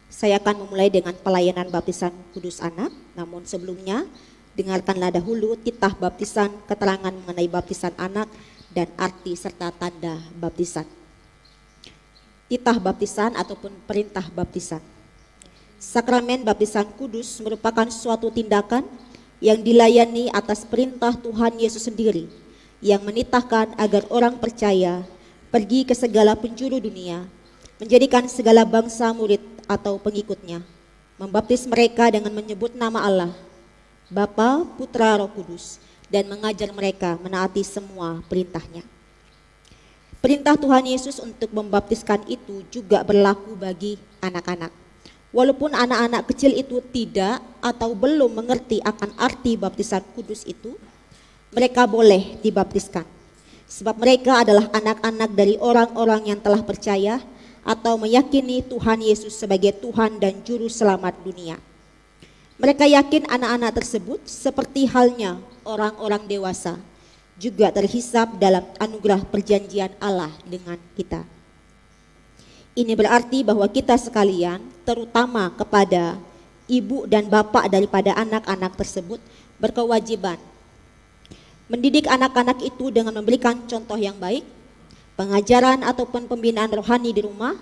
Saya akan memulai dengan pelayanan baptisan kudus anak, namun sebelumnya dengarkanlah dahulu titah baptisan, keterangan mengenai baptisan anak dan arti serta tanda baptisan. Titah baptisan ataupun perintah baptisan. Sakramen baptisan kudus merupakan suatu tindakan yang dilayani atas perintah Tuhan Yesus sendiri, yang menitahkan agar orang percaya pergi ke segala penjuru dunia, menjadikan segala bangsa murid atau pengikutnya, membaptis mereka dengan menyebut nama Allah, Bapa, Putra, Roh Kudus, dan mengajar mereka menaati semua perintahnya. Perintah Tuhan Yesus untuk membaptiskan itu juga berlaku bagi anak-anak. Walaupun anak-anak kecil itu tidak atau belum mengerti akan arti baptisan kudus itu, mereka boleh dibaptiskan. Sebab mereka adalah anak-anak dari orang-orang yang telah percaya atau meyakini Tuhan Yesus sebagai Tuhan dan Juru Selamat dunia. Mereka yakin anak-anak tersebut seperti halnya orang-orang dewasa, juga terhisap dalam anugerah perjanjian Allah dengan kita. Ini berarti bahwa kita sekalian, terutama kepada ibu dan bapak daripada anak-anak tersebut, berkewajiban mendidik anak-anak itu dengan memberikan contoh yang baik, pengajaran ataupun pembinaan rohani di rumah,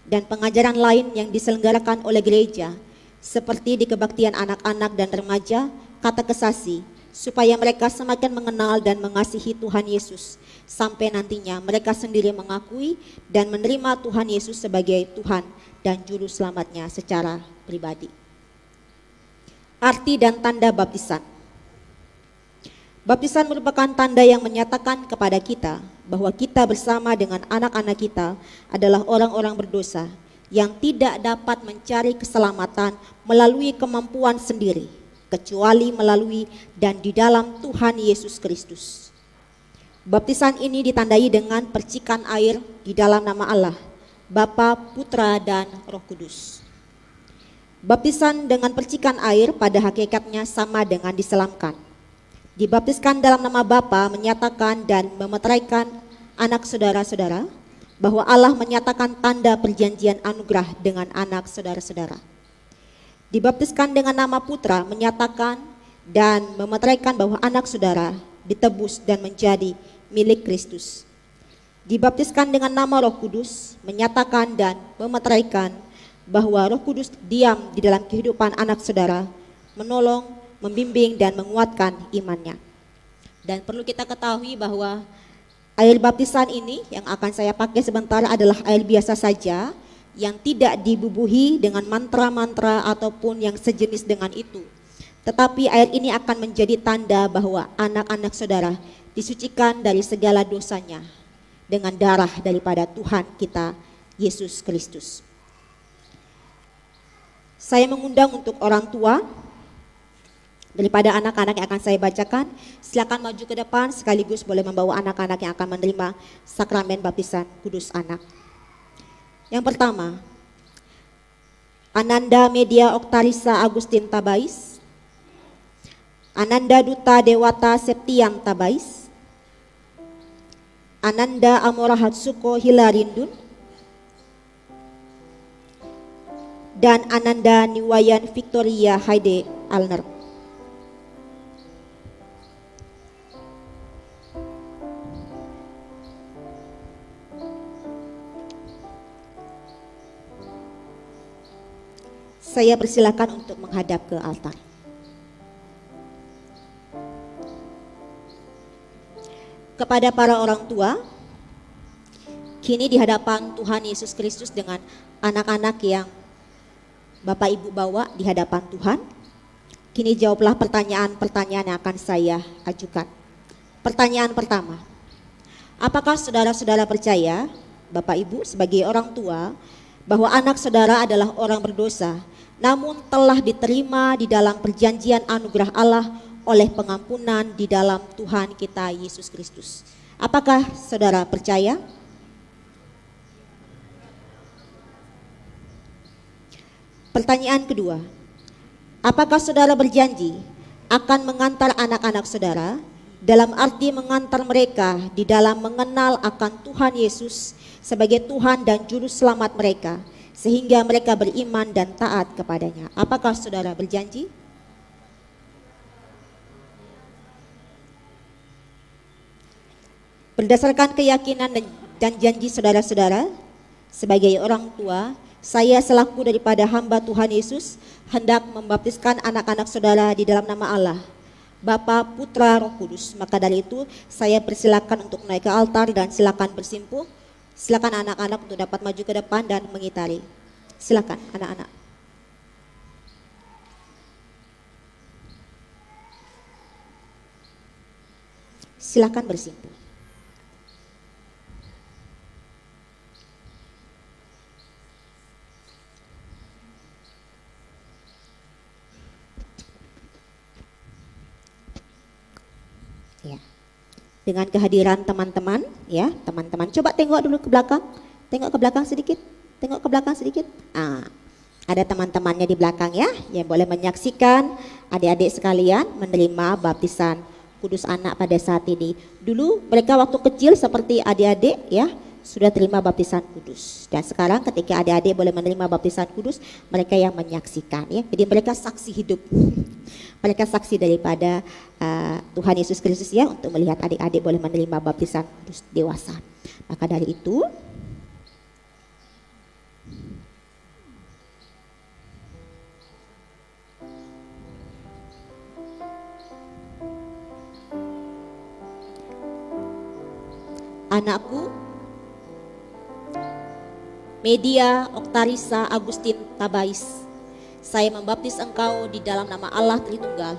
dan pengajaran lain yang diselenggarakan oleh gereja, seperti di kebaktian anak-anak dan remaja, katekesasi, supaya mereka semakin mengenal dan mengasihi Tuhan Yesus, sampai nantinya mereka sendiri mengakui dan menerima Tuhan Yesus sebagai Tuhan dan Juru Selamatnya secara pribadi. Arti dan tanda baptisan. Baptisan merupakan tanda yang menyatakan kepada kita bahwa kita bersama dengan anak-anak kita adalah orang-orang berdosa yang tidak dapat mencari keselamatan melalui kemampuan sendiri, kecuali melalui dan di dalam Tuhan Yesus Kristus. Baptisan ini ditandai dengan percikan air di dalam nama Allah, Bapa, Putra, dan Roh Kudus. Baptisan dengan percikan air pada hakikatnya sama dengan diselamkan. Dibaptiskan dalam nama Bapa menyatakan dan memeteraikan anak saudara-saudara, bahwa Allah menyatakan tanda perjanjian anugerah dengan anak saudara-saudara. Dibaptiskan dengan nama Putra menyatakan dan memeteraikan bahwa anak saudara ditebus dan menjadi milik Kristus. Dibaptiskan dengan nama Roh Kudus menyatakan dan memeteraikan bahwa Roh Kudus diam di dalam kehidupan anak saudara, menolong, membimbing dan menguatkan imannya. Dan perlu kita ketahui bahwa air baptisan ini yang akan saya pakai sebentar adalah air biasa saja yang tidak dibubuhi dengan mantra-mantra ataupun yang sejenis dengan itu. Tetapi air ini akan menjadi tanda bahwa anak-anak saudara disucikan dari segala dosanya dengan darah daripada Tuhan kita Yesus Kristus. Saya mengundang untuk orang tua daripada anak-anak yang akan saya bacakan. Silakan maju ke depan sekaligus boleh membawa anak-anak yang akan menerima sakramen baptisan kudus anak. Yang pertama, Ananda Media Oktarisa Agustin Tabais, Ananda Duta Dewata Septian Tabais, Ananda Amora Hatsuko Hilarindun, dan Ananda Niwayan Victoria Haide Alner. Saya persilakan untuk menghadap ke altar. Kepada para orang tua, kini di hadapan Tuhan Yesus Kristus dengan anak-anak yang Bapak Ibu bawa di hadapan Tuhan, kini jawablah pertanyaan-pertanyaan yang akan saya ajukan. Pertanyaan pertama, apakah saudara-saudara percaya, Bapak Ibu sebagai orang tua, bahwa anak saudara adalah orang berdosa, namun telah diterima di dalam perjanjian anugerah Allah oleh pengampunan di dalam Tuhan kita Yesus Kristus? Apakah saudara percaya? Pertanyaan kedua, apakah saudara berjanji akan mengantar anak-anak saudara, dalam arti mengantar mereka di dalam mengenal akan Tuhan Yesus sebagai Tuhan dan Juru Selamat mereka, sehingga mereka beriman dan taat kepadanya? Apakah saudara berjanji? Berdasarkan keyakinan dan janji saudara-saudara, sebagai orang tua, saya selaku daripada hamba Tuhan Yesus hendak membaptiskan anak-anak saudara di dalam nama Allah, Bapa, Putra, Roh Kudus. Maka dari itu saya persilakan untuk naik ke altar dan silakan bersimpuh. Silakan anak-anak untuk dapat maju ke depan dan mengitari. Silakan anak-anak. Silakan bersimpuh. Ya. Dengan kehadiran teman-teman, ya, teman-teman coba tengok dulu ke belakang. Tengok ke belakang sedikit. Tengok ke belakang sedikit. Ada teman-temannya di belakang ya, yang boleh menyaksikan adik-adik sekalian menerima baptisan kudus anak pada saat ini. Dulu mereka waktu kecil seperti adik-adik ya, sudah terima baptisan kudus. Dan sekarang ketika adik-adik boleh menerima baptisan kudus, mereka yang menyaksikan ya. Jadi mereka saksi hidup. Mereka saksi daripada Tuhan Yesus Kristus ya, untuk melihat adik-adik boleh menerima baptisan kudus dewasa. Maka dari itu anakku Media Oktarisa Agustin Tabais, saya membaptis engkau di dalam nama Allah Tritunggal,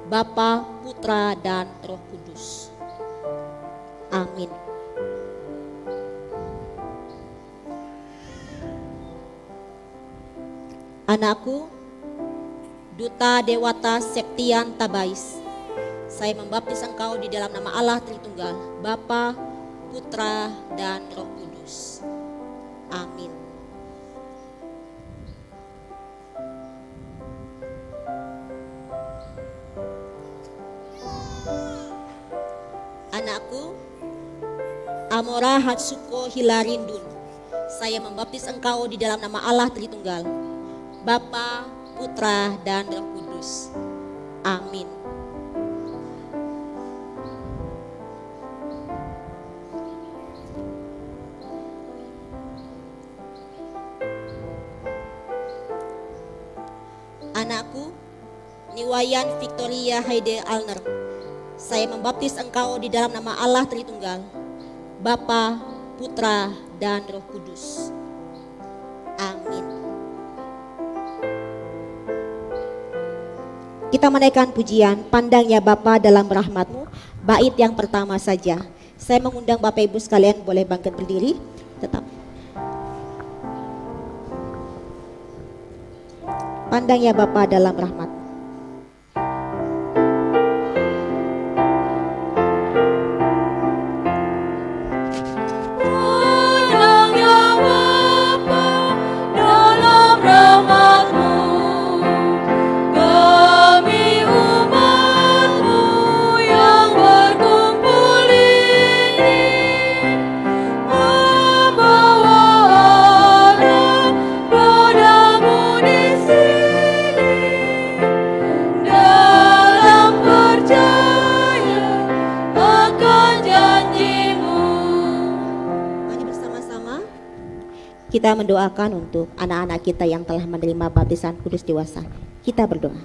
Bapa, Putra, dan Roh Kudus. Amin. Anakku Duta Dewata Septian Tabais, saya membaptis engkau di dalam nama Allah Tritunggal, Bapa, Putra, dan Roh Kudus. Amin. Anakku Amora Hatsuko Hilarindun. Saya membaptis engkau di dalam nama Allah Tritunggal, Bapa, Putra, dan Roh Kudus. Amin. Anakku, Niwayan Victoria Haide Alner, saya membaptis engkau di dalam nama Allah Tritunggal, Bapa, Putra, dan Roh Kudus. Amin. Kita menaikkan pujian, pandang ya Bapa dalam rahmat-Mu, bait yang pertama saja. Saya mengundang Bapak Ibu sekalian boleh bangkit berdiri, tetap. Pandang ya Bapa dalam rahmat. Pandang ya Bapa dalam rahmat-Mu, kami umat-Mu yang berkumpul ini, membawa anak padamu di sini, dalam percaya akan janji-Mu. Mari bersama-sama kita mendoakan untuk anak-anak kita yang telah menerima baptisan kudus dewasa. Kita berdoa.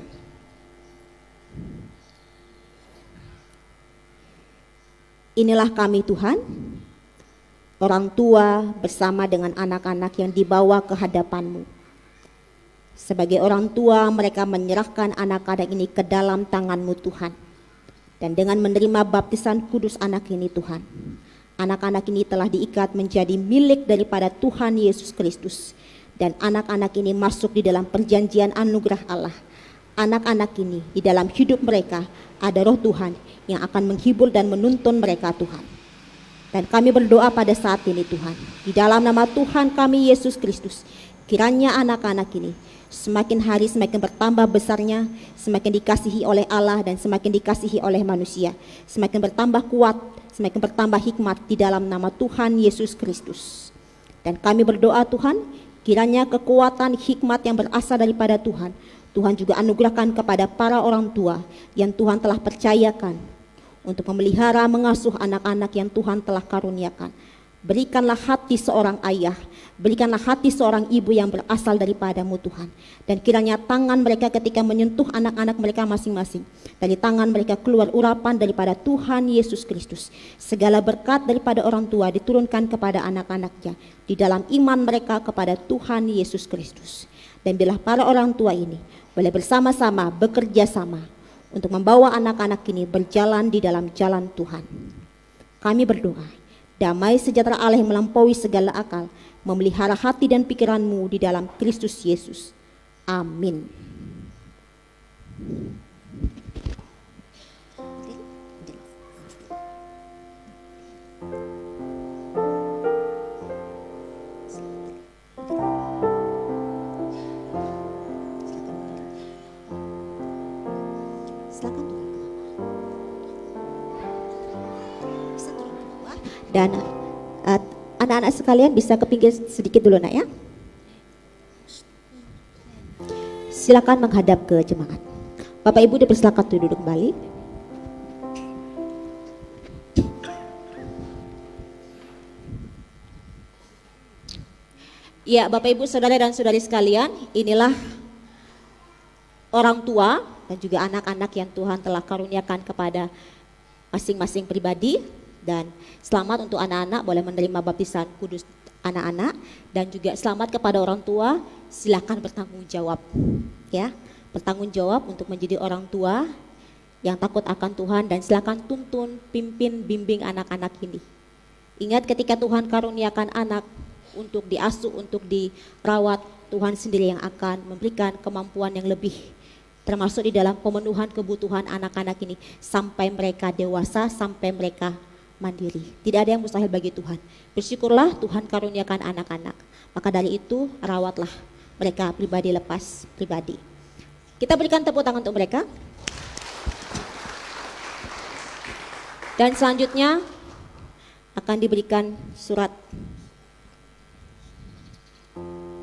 Inilah kami Tuhan, orang tua bersama dengan anak-anak yang dibawa ke hadapan-Mu. Sebagai orang tua mereka menyerahkan anak-anak ini ke dalam tangan-Mu Tuhan. Dan dengan menerima baptisan kudus anak ini Tuhan, anak-anak ini telah diikat menjadi milik daripada Tuhan Yesus Kristus. Dan anak-anak ini masuk di dalam perjanjian anugerah Allah. Anak-anak ini di dalam hidup mereka ada roh Tuhan yang akan menghibur dan menuntun mereka Tuhan. Dan kami berdoa pada saat ini Tuhan, di dalam nama Tuhan kami Yesus Kristus, kiranya anak-anak ini semakin hari semakin bertambah besarnya, semakin dikasihi oleh Allah dan semakin dikasihi oleh manusia, semakin bertambah kuat, semakin bertambah hikmat di dalam nama Tuhan Yesus Kristus. Dan kami berdoa Tuhan, kiranya kekuatan hikmat yang berasal daripada Tuhan, Tuhan juga anugerahkan kepada para orang tua yang Tuhan telah percayakan untuk memelihara mengasuh anak-anak yang Tuhan telah karuniakan. Berikanlah hati seorang ayah, berikanlah hati seorang ibu yang berasal daripada-Mu Tuhan. Dan kiranya tangan mereka ketika menyentuh anak-anak mereka masing-masing, dari tangan mereka keluar urapan daripada Tuhan Yesus Kristus. Segala berkat daripada orang tua diturunkan kepada anak-anaknya di dalam iman mereka kepada Tuhan Yesus Kristus. Dan bila para orang tua ini boleh bersama-sama bekerja sama untuk membawa anak-anak ini berjalan di dalam jalan Tuhan. Kami berdoa, damai sejahtera Allah yang melampaui segala akal memelihara hati dan pikiranmu di dalam Kristus Yesus. Amin. Silakan turun ke bawah. Bisa turun ke bawah. Dan anak-anak sekalian bisa ke pinggir sedikit dulu nak ya. Silakan menghadap ke jemaat. Bapak Ibu dipersilakan duduk kembali. Ya, Bapak Ibu, saudara dan saudari sekalian, inilah orang tua dan juga anak-anak yang Tuhan telah karuniakan kepada masing-masing pribadi. Dan selamat untuk anak-anak boleh menerima baptisan kudus anak-anak, dan juga selamat kepada orang tua, silakan bertanggung jawab ya, bertanggung jawab untuk menjadi orang tua yang takut akan Tuhan, dan silakan tuntun, pimpin, bimbing anak-anak ini. Ingat ketika Tuhan karuniakan anak untuk diasuh, untuk dirawat, Tuhan sendiri yang akan memberikan kemampuan yang lebih, termasuk di dalam pemenuhan kebutuhan anak-anak ini sampai mereka dewasa, sampai mereka mandiri. Tidak ada yang mustahil bagi Tuhan. Bersyukurlah Tuhan karuniakan anak-anak. Maka dari itu rawatlah mereka pribadi lepas pribadi. Kita berikan tepuk tangan untuk mereka. Dan selanjutnya akan diberikan surat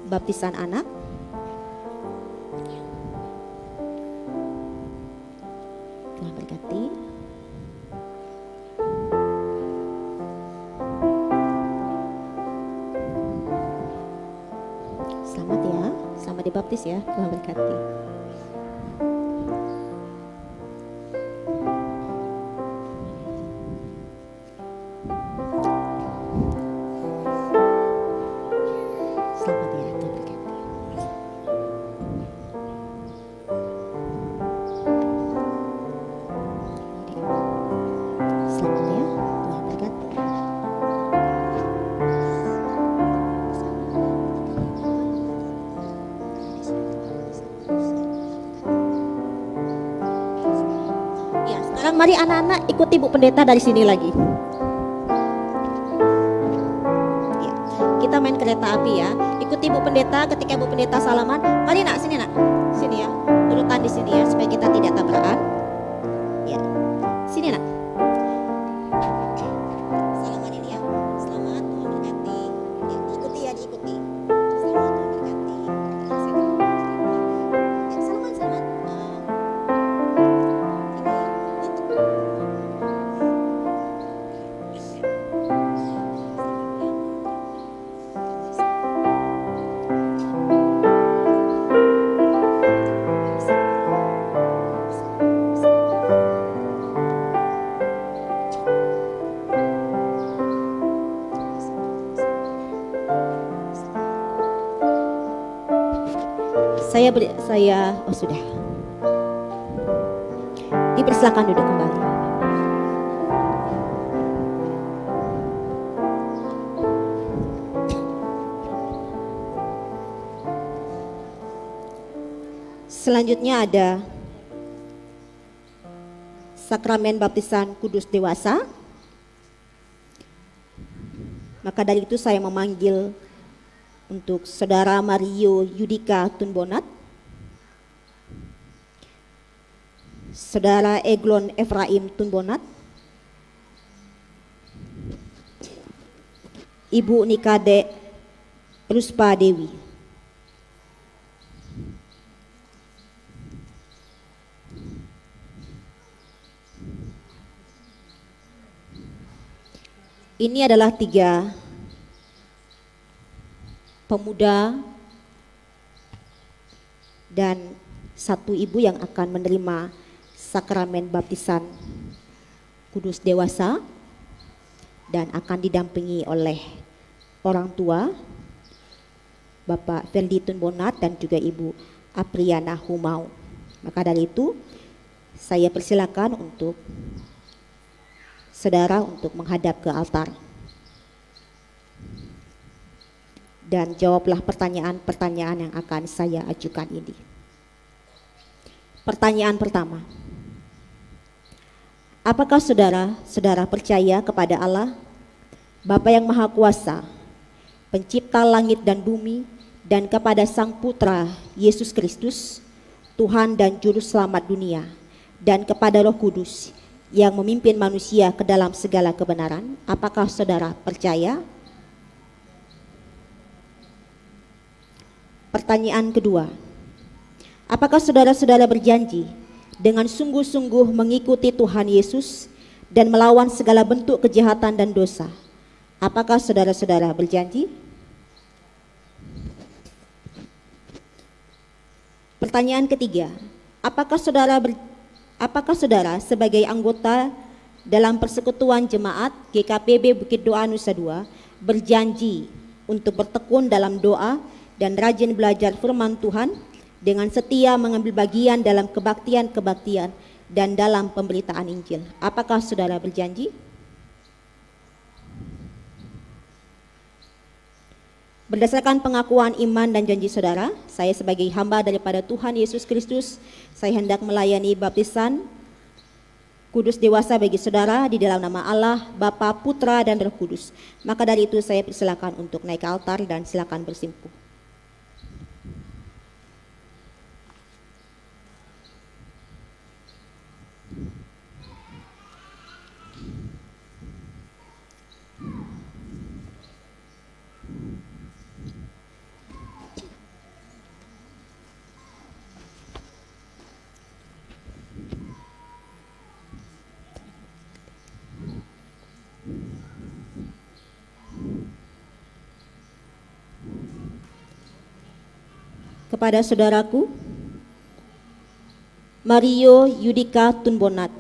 baptisan anak. Tuhan berkati. Selamat ya, selamat dibaptis ya. Tuhan berkati. Selamat ya, Tuhan berkati. Selamat ya, Tuhan berkati. Ya, sekarang mari anak-anak ikuti Bu Pendeta dari sini lagi. Ya, kita main kereta api ya. Ikuti Bu Pendeta, ketika Bu Pendeta salaman, mari nak, sini nak. Sini ya. Urutan di sini ya supaya kita tidak tabrakan. Ya. Sini nak. Salaman ini ya. Selamat, Tuhan berkati. Ya, diikuti ya, diikuti. Selamat, Tuhan berkati. Sini. Ya, salaman, salaman. Oh sudah. Dipersilakan duduk kembali. Selanjutnya ada sakramen baptisan kudus dewasa. Maka dari itu saya memanggil untuk Saudara Mario Yudika Tunbonat, Saudara Eglon Efraim Tunbonat, Ibu Nikade Ruspa Dewi. Ini adalah 3 pemuda dan 1 ibu yang akan menerima sakramen baptisan kudus dewasa dan akan didampingi oleh orang tua Bapak Ferdi Tunbonat dan juga Ibu Apriana Humau. Maka dari itu saya persilakan untuk saudara untuk menghadap ke altar dan jawablah pertanyaan-pertanyaan yang akan saya ajukan ini. Pertanyaan pertama, apakah saudara percaya kepada Allah, Bapa yang Maha Kuasa, Pencipta langit dan bumi, dan kepada Sang Putra Yesus Kristus, Tuhan dan Juru Selamat dunia, dan kepada Roh Kudus yang memimpin manusia ke dalam segala kebenaran? Apakah saudara percaya? Pertanyaan kedua, apakah saudara-saudara berjanji dengan sungguh-sungguh mengikuti Tuhan Yesus dan melawan segala bentuk kejahatan dan dosa? Apakah saudara-saudara berjanji? Pertanyaan ketiga, apakah saudara sebagai anggota dalam persekutuan jemaat GKPB Bukit Doa Nusa Dua berjanji untuk bertekun dalam doa dan rajin belajar firman Tuhan dengan setia mengambil bagian dalam kebaktian-kebaktian dan dalam pemberitaan Injil? Apakah saudara berjanji? Berdasarkan pengakuan iman dan janji saudara, saya sebagai hamba daripada Tuhan Yesus Kristus, saya hendak melayani baptisan kudus dewasa bagi saudara di dalam nama Allah, Bapa, Putra, dan Roh Kudus. Maka dari itu saya persilakan untuk naik ke altar dan silakan bersimpuh. Kepada saudaraku Mario Yudika Tunbonat,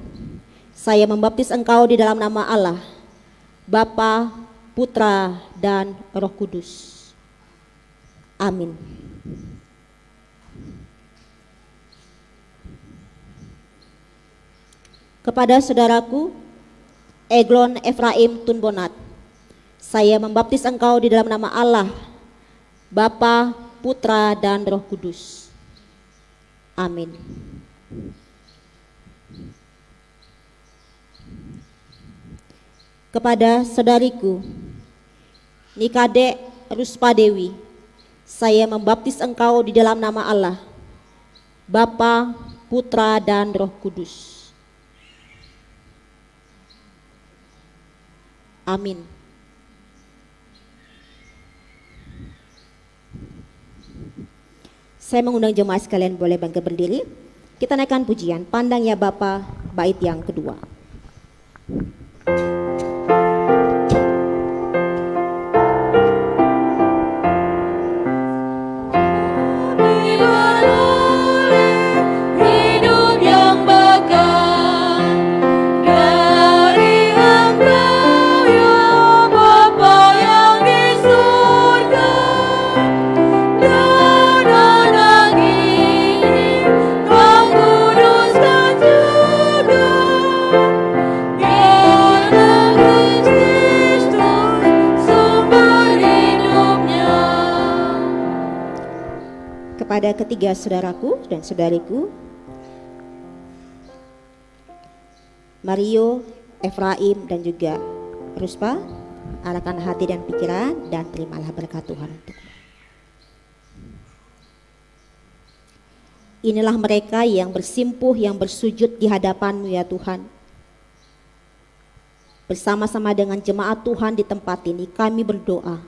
saya membaptis engkau di dalam nama Allah, Bapa, Putra, dan Roh Kudus. Amin. Kepada saudaraku Eglon Efraim Tunbonat, saya membaptis engkau di dalam nama Allah, Bapa, Putra, dan Roh Kudus. Amin. Kepada saudariku Nikade Ruspadewi, saya membaptis engkau di dalam nama Allah, Bapa, Putra, dan Roh Kudus. Amin. Saya mengundang jemaat sekalian boleh bangkit berdiri. Kita naikkan pujian Pandang Ya Bapa, bait yang kedua. Kepada ketiga saudaraku dan saudariku Mario, Efraim, dan juga Ruspa, arahkan hati dan pikiran dan terimalah berkat Tuhan untukmu. Inilah mereka yang bersimpuh, yang bersujud di hadapan-Mu ya Tuhan. Bersama-sama dengan jemaat Tuhan di tempat ini kami berdoa,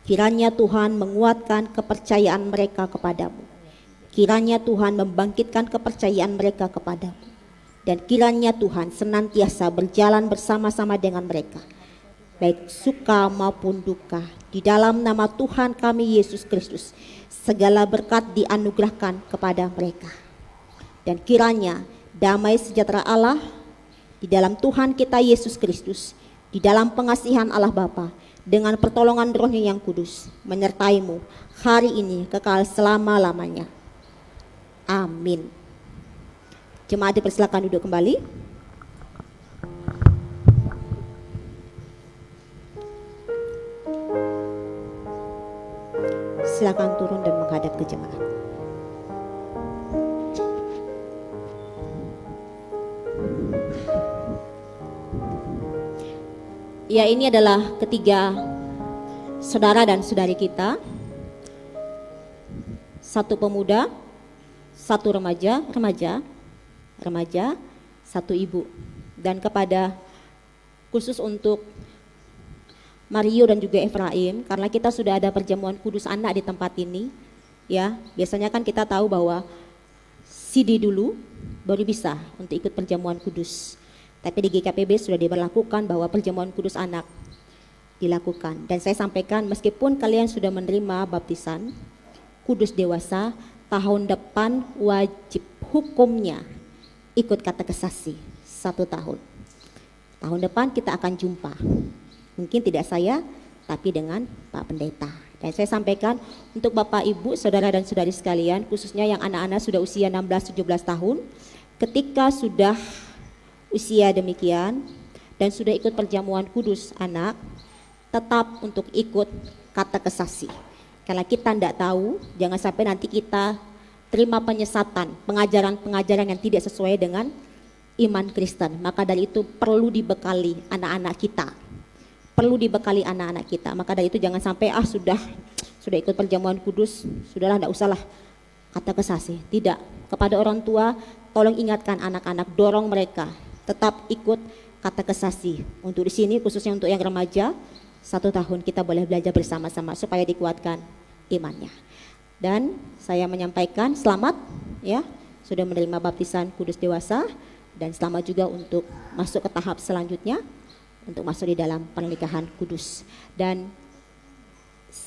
kiranya Tuhan menguatkan kepercayaan mereka kepadamu. Kiranya Tuhan membangkitkan kepercayaan mereka kepadamu. Dan kiranya Tuhan senantiasa berjalan bersama-sama dengan mereka, baik suka maupun duka. Di dalam nama Tuhan kami Yesus Kristus, segala berkat dianugerahkan kepada mereka. Dan kiranya damai sejahtera Allah di dalam Tuhan kita Yesus Kristus, di dalam pengasihan Allah Bapa, dengan pertolongan Roh-Nya yang kudus, menyertai-Mu hari ini kekal selama-lamanya. Amin. Jemaat dipersilakan duduk kembali. Silakan turun dan menghadap ke jemaat. Ya, ini adalah ketiga saudara dan saudari kita. Satu pemuda, satu remaja, satu ibu. Dan kepada khusus untuk Mario dan juga Efraim, karena kita sudah ada perjamuan kudus anak di tempat ini, ya biasanya kan kita tahu bahwa CD dulu baru bisa untuk ikut perjamuan kudus. Tapi di GKPB sudah diberlakukan bahwa perjamuan kudus anak dilakukan. Dan saya sampaikan meskipun kalian sudah menerima baptisan kudus dewasa, tahun depan wajib hukumnya ikut katekesasi 1 tahun. Tahun depan kita akan jumpa. Mungkin tidak saya, tapi dengan Pak Pendeta. Dan saya sampaikan untuk Bapak, Ibu, Saudara dan Saudari sekalian, khususnya yang anak-anak sudah usia 16-17 tahun, ketika sudah usia demikian dan sudah ikut perjamuan kudus anak, tetap untuk ikut katekesasi. Karena kita tidak tahu, jangan sampai nanti kita terima penyesatan, pengajaran-pengajaran yang tidak sesuai dengan iman Kristen. Maka dari itu perlu dibekali anak-anak kita. Perlu dibekali anak-anak kita. Maka dari itu jangan sampai sudah ikut perjamuan kudus, sudahlah tidak usahlah katekesasi. Tidak. Kepada orang tua, tolong ingatkan anak-anak, dorong mereka tetap ikut katekesasi. Untuk di sini khususnya untuk yang remaja, 1 tahun kita boleh belajar bersama-sama supaya dikuatkan imannya. Dan saya menyampaikan selamat ya, sudah menerima baptisan kudus dewasa, dan selamat juga untuk masuk ke tahap selanjutnya, untuk masuk di dalam pernikahan kudus. Dan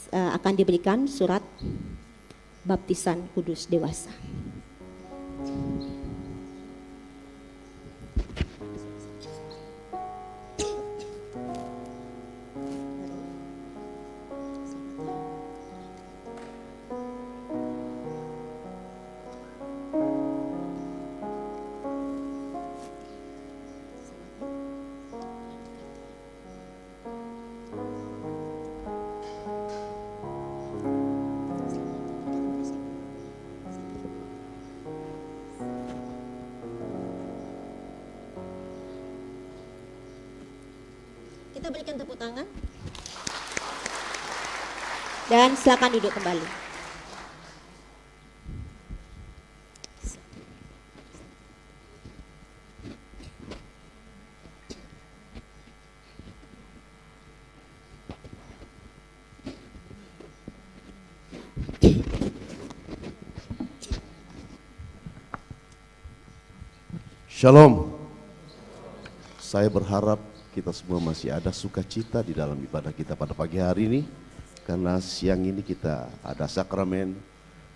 akan diberikan surat baptisan kudus dewasa. Kita berikan tepuk tangan. Dan silakan duduk kembali. Shalom. Saya berharap kita semua masih ada sukacita di dalam ibadah kita pada pagi hari ini, karena siang ini kita ada sakramen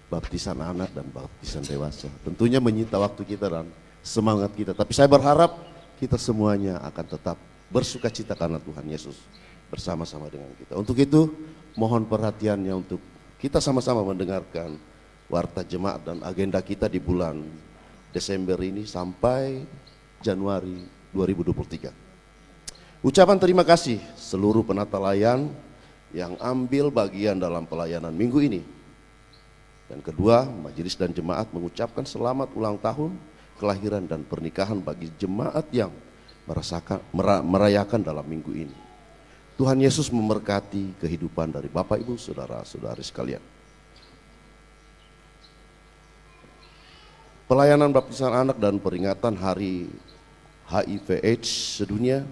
baptisan anak dan baptisan dewasa. Tentunya menyita waktu kita dan semangat kita, tapi saya berharap kita semuanya akan tetap bersukacita karena Tuhan Yesus bersama-sama dengan kita. Untuk itu mohon perhatiannya untuk kita sama-sama mendengarkan warta jemaat dan agenda kita di bulan Desember ini sampai Januari 2023. Ucapan terima kasih seluruh penata layan yang ambil bagian dalam pelayanan minggu ini. Dan kedua, majelis dan jemaat mengucapkan selamat ulang tahun, kelahiran dan pernikahan bagi jemaat yang merayakan dalam minggu ini. Tuhan Yesus memberkati kehidupan dari Bapak Ibu saudara-saudari sekalian. Pelayanan baptisan anak dan peringatan hari HIV/AIDS sedunia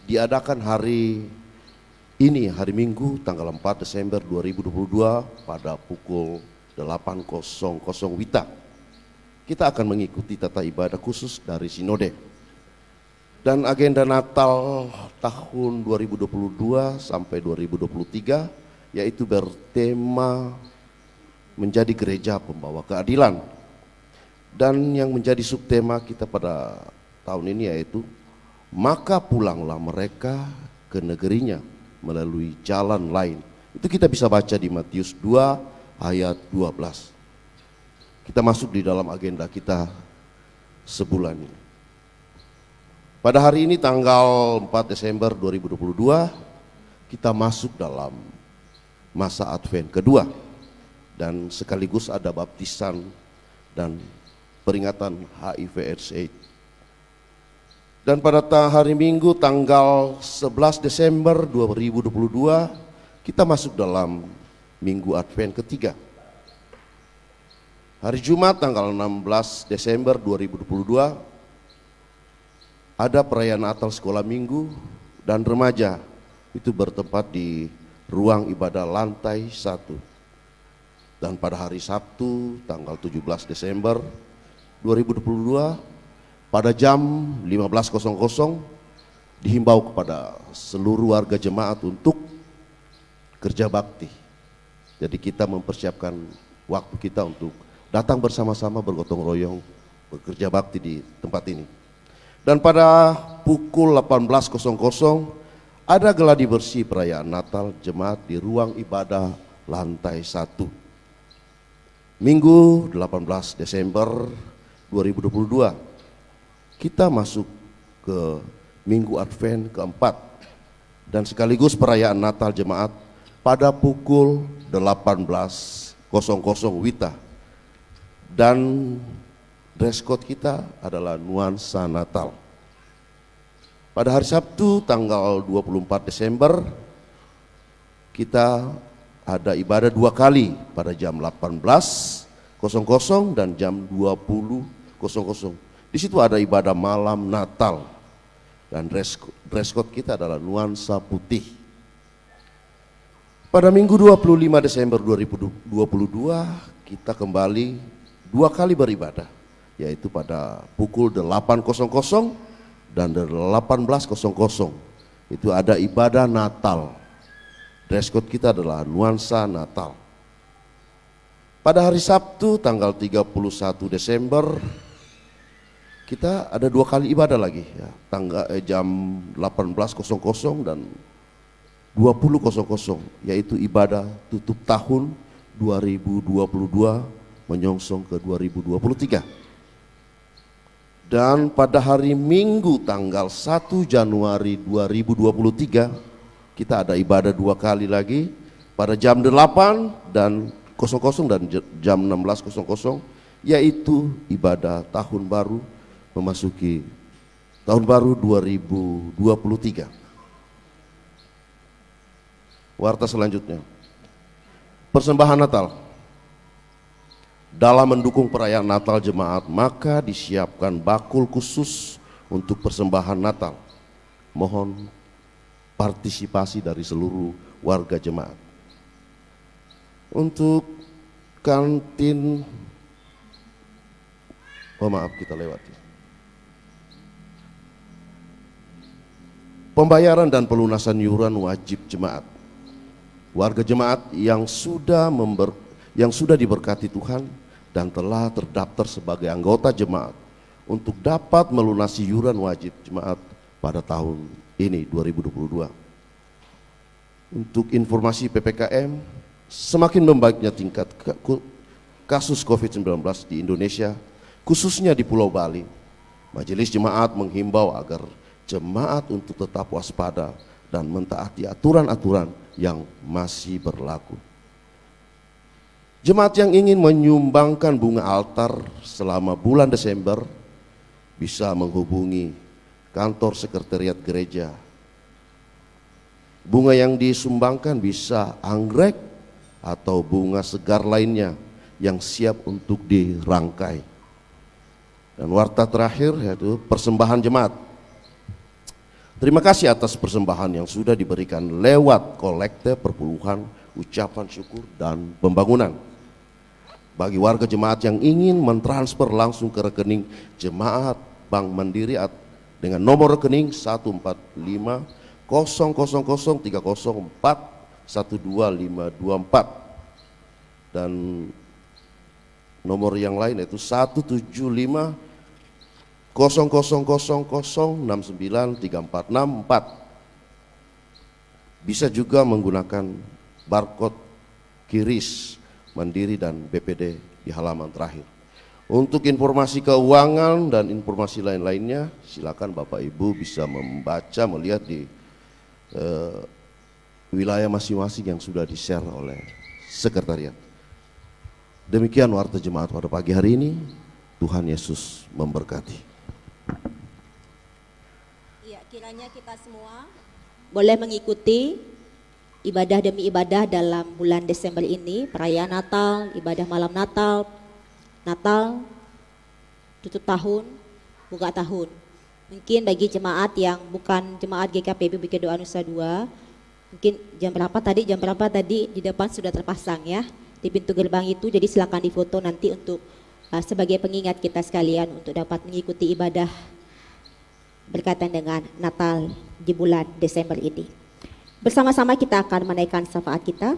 diadakan hari ini, hari Minggu tanggal 4 Desember 2022 pada pukul 8.00 WITA. Kita akan mengikuti tata ibadah khusus dari Sinode. Dan agenda Natal tahun 2022 sampai 2023 yaitu bertema menjadi gereja pembawa keadilan. Dan yang menjadi subtema kita pada tahun ini yaitu maka pulanglah mereka ke negerinya melalui jalan lain. Itu kita bisa baca di Matius 2 ayat 12. Kita masuk di dalam agenda kita sebulan ini. Pada hari ini tanggal 4 Desember 2022 kita masuk dalam masa Advent kedua. Dan sekaligus ada baptisan dan peringatan HIV/AIDS. Dan pada hari Minggu tanggal 11 Desember 2022 kita masuk dalam Minggu Advent ketiga. Hari Jumat tanggal 16 Desember 2022 ada perayaan Natal sekolah minggu dan remaja. Itu bertempat di ruang ibadah lantai 1. Dan pada hari Sabtu tanggal 17 Desember 2022 pada jam 15.00 dihimbau kepada seluruh warga jemaat untuk kerja bakti. Jadi kita mempersiapkan waktu kita untuk datang bersama-sama bergotong royong bekerja bakti di tempat ini. Dan pada pukul 18.00 ada geladi bersih perayaan Natal jemaat di ruang ibadah lantai 1. Minggu 18 Desember 2022 kita masuk ke Minggu Advent keempat dan sekaligus perayaan Natal jemaat pada pukul 18.00 WITA. Dan dress code kita adalah nuansa Natal. Pada hari Sabtu tanggal 24 Desember kita ada ibadah 2 kali pada jam 18.00 dan jam 20.00. Di situ ada ibadah malam Natal dan dress code kita adalah nuansa putih. Pada Minggu 25 Desember 2022 kita kembali 2 kali beribadah, yaitu pada pukul 8.00 dan 18.00. Itu ada ibadah Natal. Dress code kita adalah nuansa Natal. Pada hari Sabtu tanggal 31 Desember kita ada 2 kali ibadah lagi ya, jam 18.00 dan 20.00, yaitu ibadah tutup tahun 2022 menyongsong ke 2023. Dan pada hari Minggu tanggal 1 Januari 2023 kita ada ibadah 2 kali lagi pada jam 8 dan 00 dan jam 16.00, yaitu ibadah tahun baru memasuki tahun baru 2023. Warta selanjutnya, persembahan Natal. Dalam mendukung perayaan Natal jemaat, maka disiapkan bakul khusus untuk persembahan Natal. Mohon partisipasi dari seluruh warga jemaat. Untuk kantin, oh maaf kita lewati. Pembayaran dan pelunasan iuran wajib jemaat. Warga jemaat yang sudah diberkati Tuhan dan telah terdaftar sebagai anggota jemaat untuk dapat melunasi iuran wajib jemaat pada tahun ini 2022. Untuk informasi PPKM, semakin membaiknya tingkat kasus COVID-19 di Indonesia, khususnya di Pulau Bali. Majelis Jemaat menghimbau agar jemaat untuk tetap waspada dan mentaati aturan-aturan yang masih berlaku. Jemaat yang ingin menyumbangkan bunga altar selama bulan Desember bisa menghubungi kantor sekretariat gereja. Bunga yang disumbangkan bisa anggrek atau bunga segar lainnya yang siap untuk dirangkai. Dan warta terakhir yaitu persembahan jemaat. Terima kasih atas persembahan yang sudah diberikan lewat kolekte perpuluhan, ucapan syukur, dan pembangunan. Bagi warga jemaat yang ingin mentransfer langsung ke rekening jemaat Bank Mandiri dengan nomor rekening 1450003041254 dan nomor yang lain yaitu 1750000693464. Bisa juga menggunakan barcode QRIS Mandiri dan BPD di halaman terakhir. Untuk informasi keuangan dan informasi lain-lainnya, silakan Bapak Ibu bisa membaca, melihat di wilayah masing-masing yang sudah di-share oleh sekretariat. Demikian warta jemaat pada pagi hari ini. Tuhan Yesus memberkati. Ya, kiranya kita semua boleh mengikuti ibadah demi ibadah dalam bulan Desember ini, perayaan Natal, ibadah malam Natal, tutup tahun, buka tahun. Mungkin bagi jemaat yang bukan jemaat GKPB Bukit Doa Nusa Dua, mungkin jam berapa tadi di depan sudah terpasang ya di pintu gerbang itu, jadi silakan difoto nanti untuk sebagai pengingat kita sekalian untuk dapat mengikuti ibadah berkaitan dengan Natal di bulan Desember ini. Bersama-sama kita akan menaikkan syafaat kita.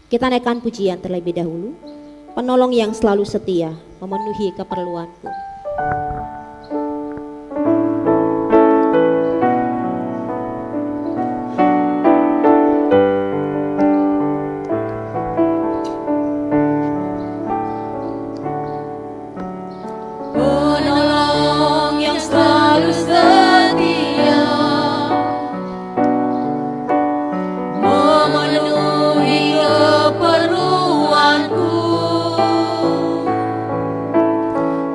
Kita naikkan pujian terlebih dahulu. Penolong yang selalu setia memenuhi keperluanku. Penolong yang selalu setia memenuhi keperluanku.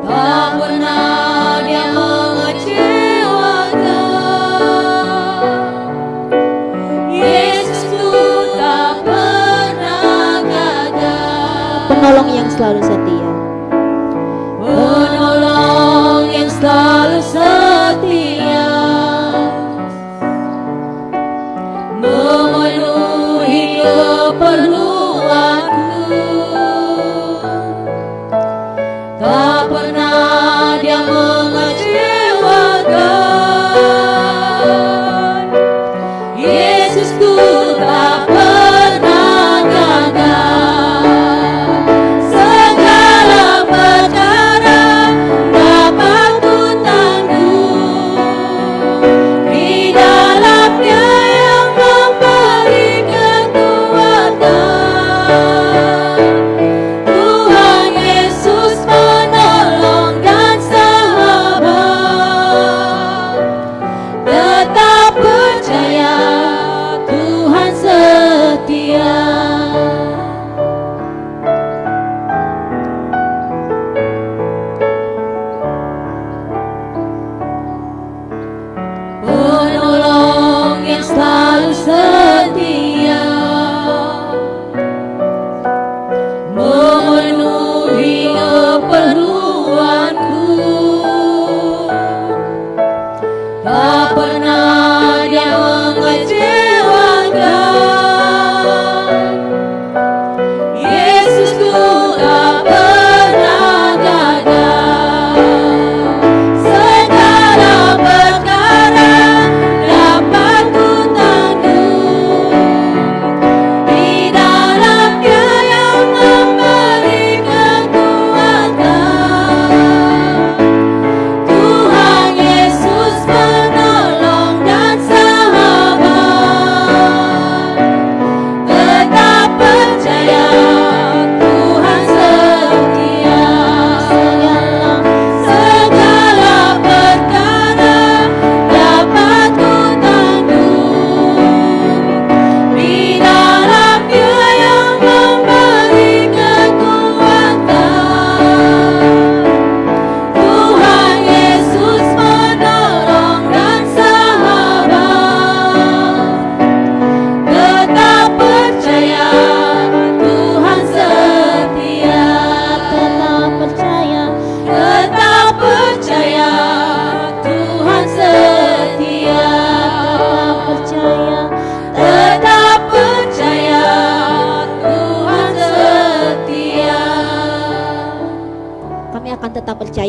Tak pernah dia mengecewakan. Yesusku tak pernah gagal. Penolong yang selalu setia. Penolong yang selalu setia memenuhi keperluanku. Tak pernah dia mengecewakan. Yesusku tak pernah gagal.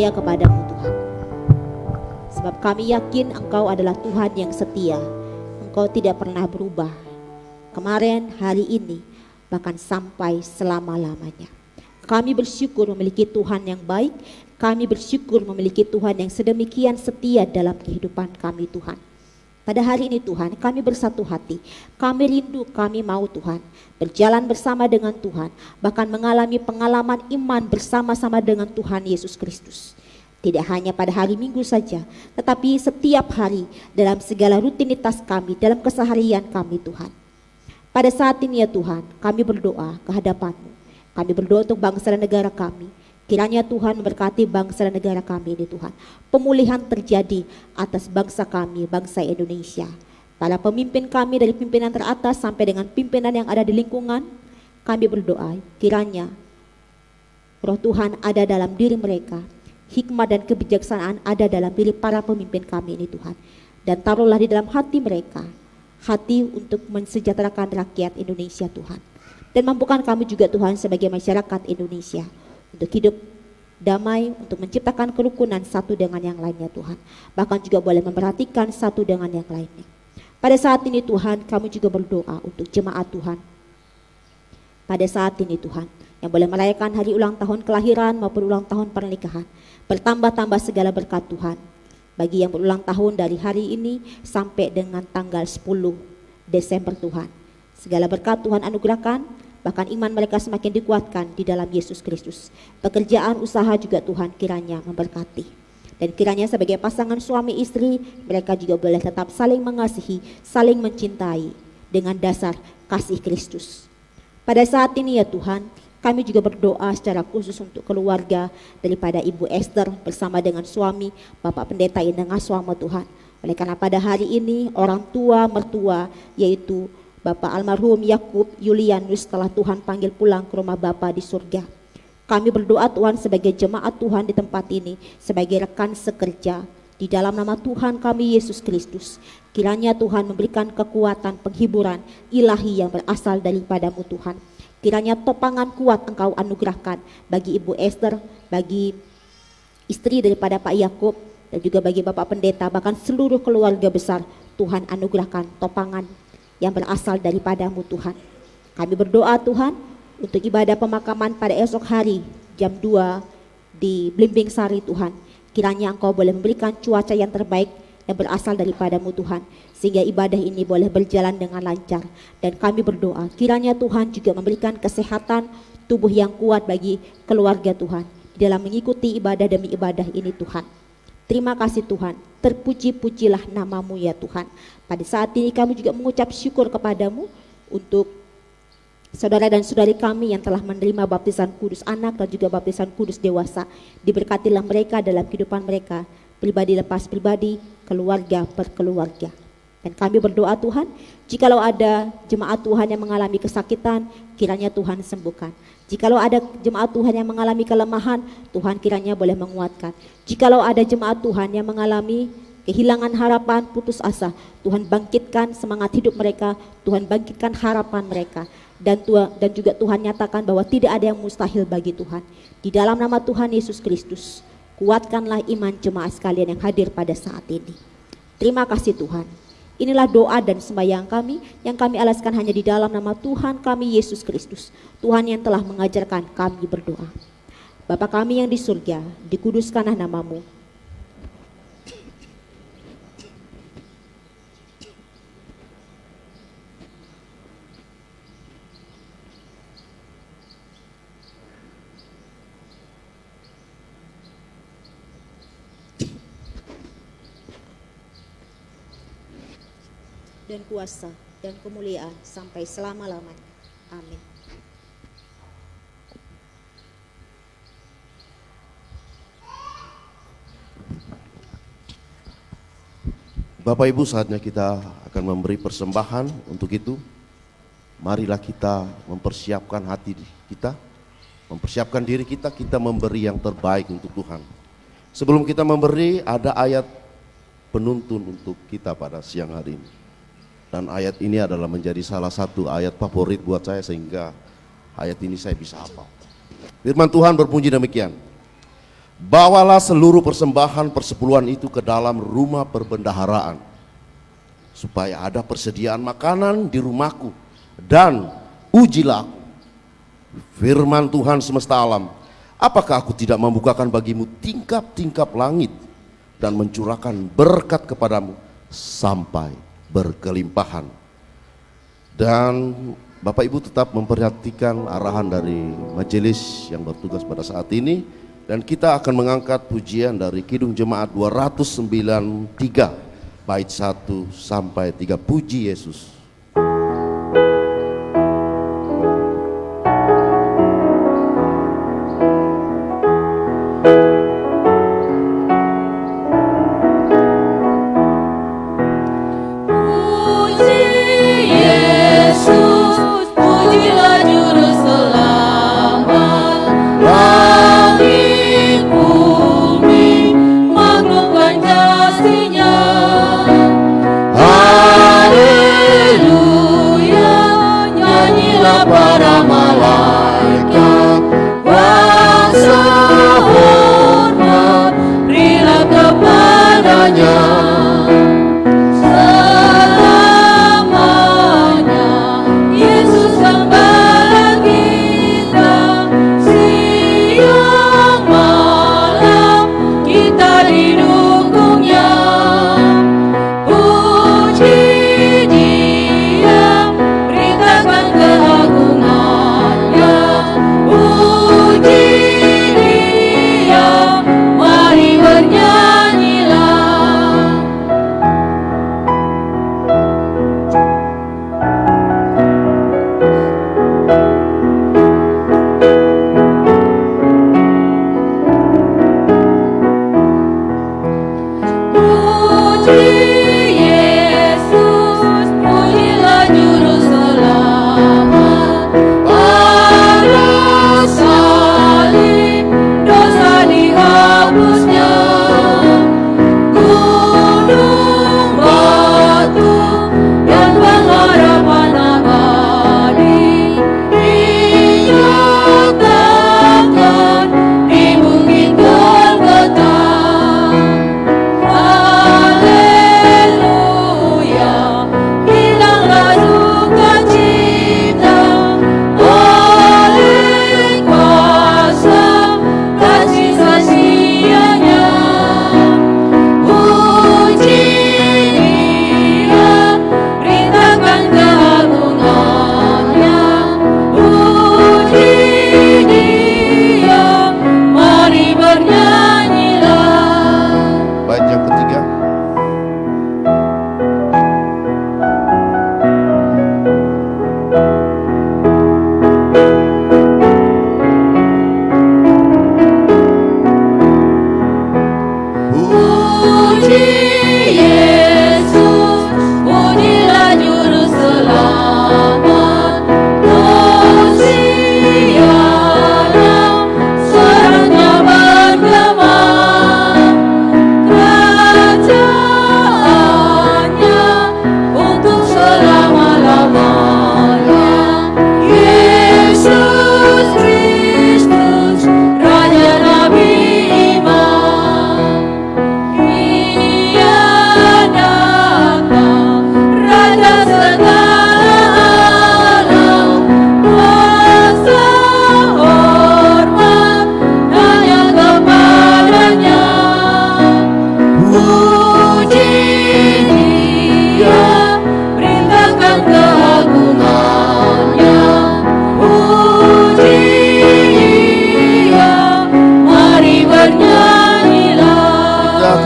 percaya kepadamu Tuhan. Sebab kami yakin Engkau adalah Tuhan yang setia. Engkau tidak pernah berubah. Kemarin, hari ini, bahkan sampai selama-lamanya. Kami bersyukur memiliki Tuhan yang baik. Kami bersyukur memiliki Tuhan yang sedemikian setia dalam kehidupan kami Tuhan. Pada hari ini Tuhan, kami bersatu hati. Kami rindu, kami mau Tuhan berjalan bersama dengan Tuhan. Bahkan mengalami pengalaman iman bersama-sama dengan Tuhan Yesus Kristus. Tidak hanya pada hari Minggu saja, tetapi setiap hari dalam segala rutinitas kami, dalam keseharian kami Tuhan. Pada saat ini ya Tuhan, kami berdoa ke hadapan-Mu. Kami berdoa untuk bangsa dan negara kami. Kiranya Tuhan memberkati bangsa dan negara kami ini Tuhan. Pemulihan terjadi atas bangsa kami, bangsa Indonesia. Para pemimpin kami dari pimpinan teratas sampai dengan pimpinan yang ada di lingkungan, kami berdoa kiranya Roh Tuhan ada dalam diri mereka. Hikmat dan kebijaksanaan ada dalam diri para pemimpin kami ini Tuhan. Dan taruhlah di dalam hati mereka, hati untuk mensejahterakan rakyat Indonesia Tuhan. Dan mampukan kami juga Tuhan sebagai masyarakat Indonesia untuk hidup damai, untuk menciptakan kerukunan satu dengan yang lainnya Tuhan. Bahkan juga boleh memperhatikan satu dengan yang lainnya. Pada saat ini Tuhan, kami juga berdoa untuk jemaat Tuhan. Pada saat ini Tuhan, yang boleh merayakan hari ulang tahun kelahiran maupun ulang tahun pernikahan. Bertambah-tambah segala berkat Tuhan. Bagi yang berulang tahun dari hari ini sampai dengan tanggal 10 Desember Tuhan. Segala berkat Tuhan anugerahkan, bahkan iman mereka semakin dikuatkan di dalam Yesus Kristus. Pekerjaan usaha juga Tuhan kiranya memberkati. Dan kiranya sebagai pasangan suami istri, mereka juga boleh tetap saling mengasihi, saling mencintai dengan dasar kasih Kristus. Pada saat ini ya Tuhan, kami juga berdoa secara khusus untuk keluarga daripada Ibu Esther bersama dengan suami Bapak Pendeta Indah Ngaswama Tuhan. Oleh karena pada hari ini orang tua mertua yaitu Bapak almarhum Yakub Yulianus telah Tuhan panggil pulang ke rumah Bapa di surga. Kami berdoa Tuhan sebagai jemaat Tuhan di tempat ini, sebagai rekan sekerja, di dalam nama Tuhan kami Yesus Kristus. Kiranya Tuhan memberikan kekuatan penghiburan ilahi yang berasal daripada-Mu Tuhan. Kiranya topangan kuat Engkau anugerahkan bagi Ibu Esther, bagi istri daripada Pak Yakub, dan juga bagi Bapak Pendeta, bahkan seluruh keluarga besar. Tuhan anugerahkan topangan yang berasal daripada-Mu Tuhan. Kami berdoa Tuhan untuk ibadah pemakaman pada esok hari jam 2 di Blimbing Sari Tuhan. Kiranya Engkau boleh memberikan cuaca yang terbaik yang berasal daripada-Mu Tuhan, sehingga ibadah ini boleh berjalan dengan lancar. Dan kami berdoa kiranya Tuhan juga memberikan kesehatan tubuh yang kuat bagi keluarga Tuhan di dalam mengikuti ibadah demi ibadah ini Tuhan. Terima kasih Tuhan, terpuji-pujilah nama-Mu ya Tuhan. Pada saat ini kami juga mengucap syukur kepada-Mu untuk saudara dan saudari kami yang telah menerima baptisan kudus anak dan juga baptisan kudus dewasa. Diberkatilah mereka dalam kehidupan mereka, pribadi lepas pribadi, keluarga per keluarga. Dan kami berdoa Tuhan, jikalau ada jemaat Tuhan yang mengalami kesakitan, kiranya Tuhan sembuhkan. Jikalau ada jemaat Tuhan yang mengalami kelemahan, Tuhan kiranya boleh menguatkan. Jikalau ada jemaat Tuhan yang mengalami kehilangan harapan, putus asa, Tuhan bangkitkan semangat hidup mereka, Tuhan bangkitkan harapan mereka. Dan juga Tuhan nyatakan bahwa tidak ada yang mustahil bagi Tuhan. Di dalam nama Tuhan Yesus Kristus, kuatkanlah iman jemaat sekalian yang hadir pada saat ini. Terima kasih Tuhan. Inilah doa dan sembahyang kami yang kami alaskan hanya di dalam nama Tuhan kami Yesus Kristus. Tuhan yang telah mengajarkan kami berdoa. Bapa kami yang di surga, dikuduskanlah nama-Mu. Dan kuasa dan kemuliaan sampai selama-lamanya. Amin. Bapak Ibu, saatnya kita akan memberi persembahan. Untuk itu, marilah kita mempersiapkan hati kita, mempersiapkan diri kita memberi yang terbaik untuk Tuhan. Sebelum kita memberi, ada ayat penuntun untuk kita pada siang hari ini. Dan ayat ini adalah menjadi salah satu ayat favorit buat saya, sehingga ayat ini saya bisa hafal. Firman Tuhan berbunyi demikian. Bawalah seluruh persembahan persepuluhan itu ke dalam rumah perbendaharaan, supaya ada persediaan makanan di rumahku, dan ujilah aku. Firman Tuhan semesta alam, apakah aku tidak membukakan bagimu tingkap-tingkap langit dan mencurahkan berkat kepadamu sampai berkelimpahan. Dan Bapak Ibu tetap memperhatikan arahan dari majelis yang bertugas pada saat ini, dan kita akan mengangkat pujian dari Kidung Jemaat 293 bait 1 sampai 3, Puji Yesus.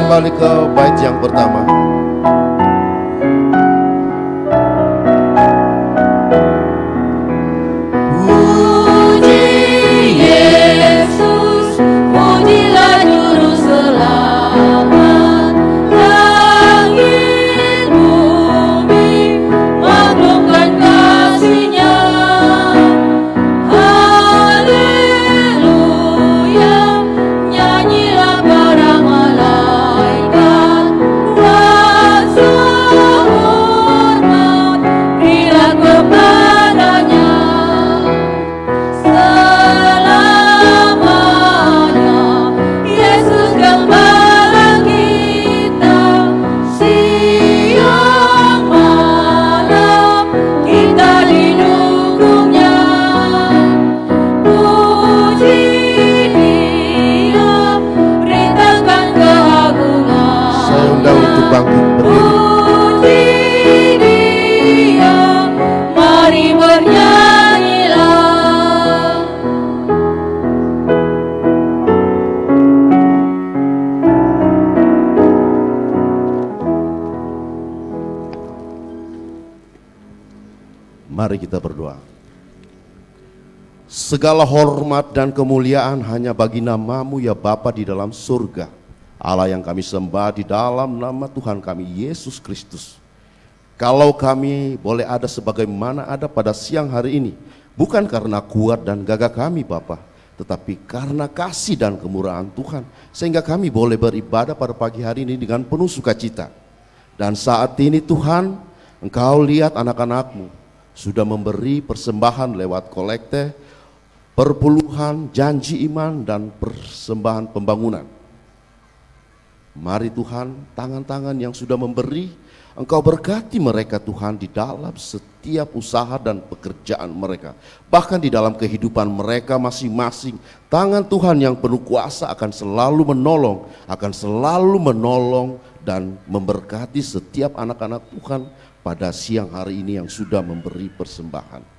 Kembali ke bait yang pertama. Puji Yesus, pujilah Juru Selamat. Langit bumi maklumkan kasih-Nya. Haleluya, nyanyilah para malaikat. Segala hormat dan kemuliaan hanya bagi nama-Mu ya Bapa di dalam surga. Allah yang kami sembah di dalam nama Tuhan kami Yesus Kristus. Kalau kami boleh ada sebagaimana ada pada siang hari ini, bukan karena kuat dan gagah kami Bapa, tetapi karena kasih dan kemurahan Tuhan, sehingga kami boleh beribadah pada pagi hari ini dengan penuh sukacita. Dan saat ini Tuhan, Engkau lihat anak-anak-Mu sudah memberi persembahan lewat kolekte, perpuluhan, janji iman, dan persembahan pembangunan. Mari Tuhan, tangan-tangan yang sudah memberi, Engkau berkati mereka Tuhan di dalam setiap usaha dan pekerjaan mereka. Bahkan di dalam kehidupan mereka masing-masing, tangan Tuhan yang penuh kuasa akan selalu menolong dan memberkati setiap anak-anak Tuhan pada siang hari ini yang sudah memberi persembahan.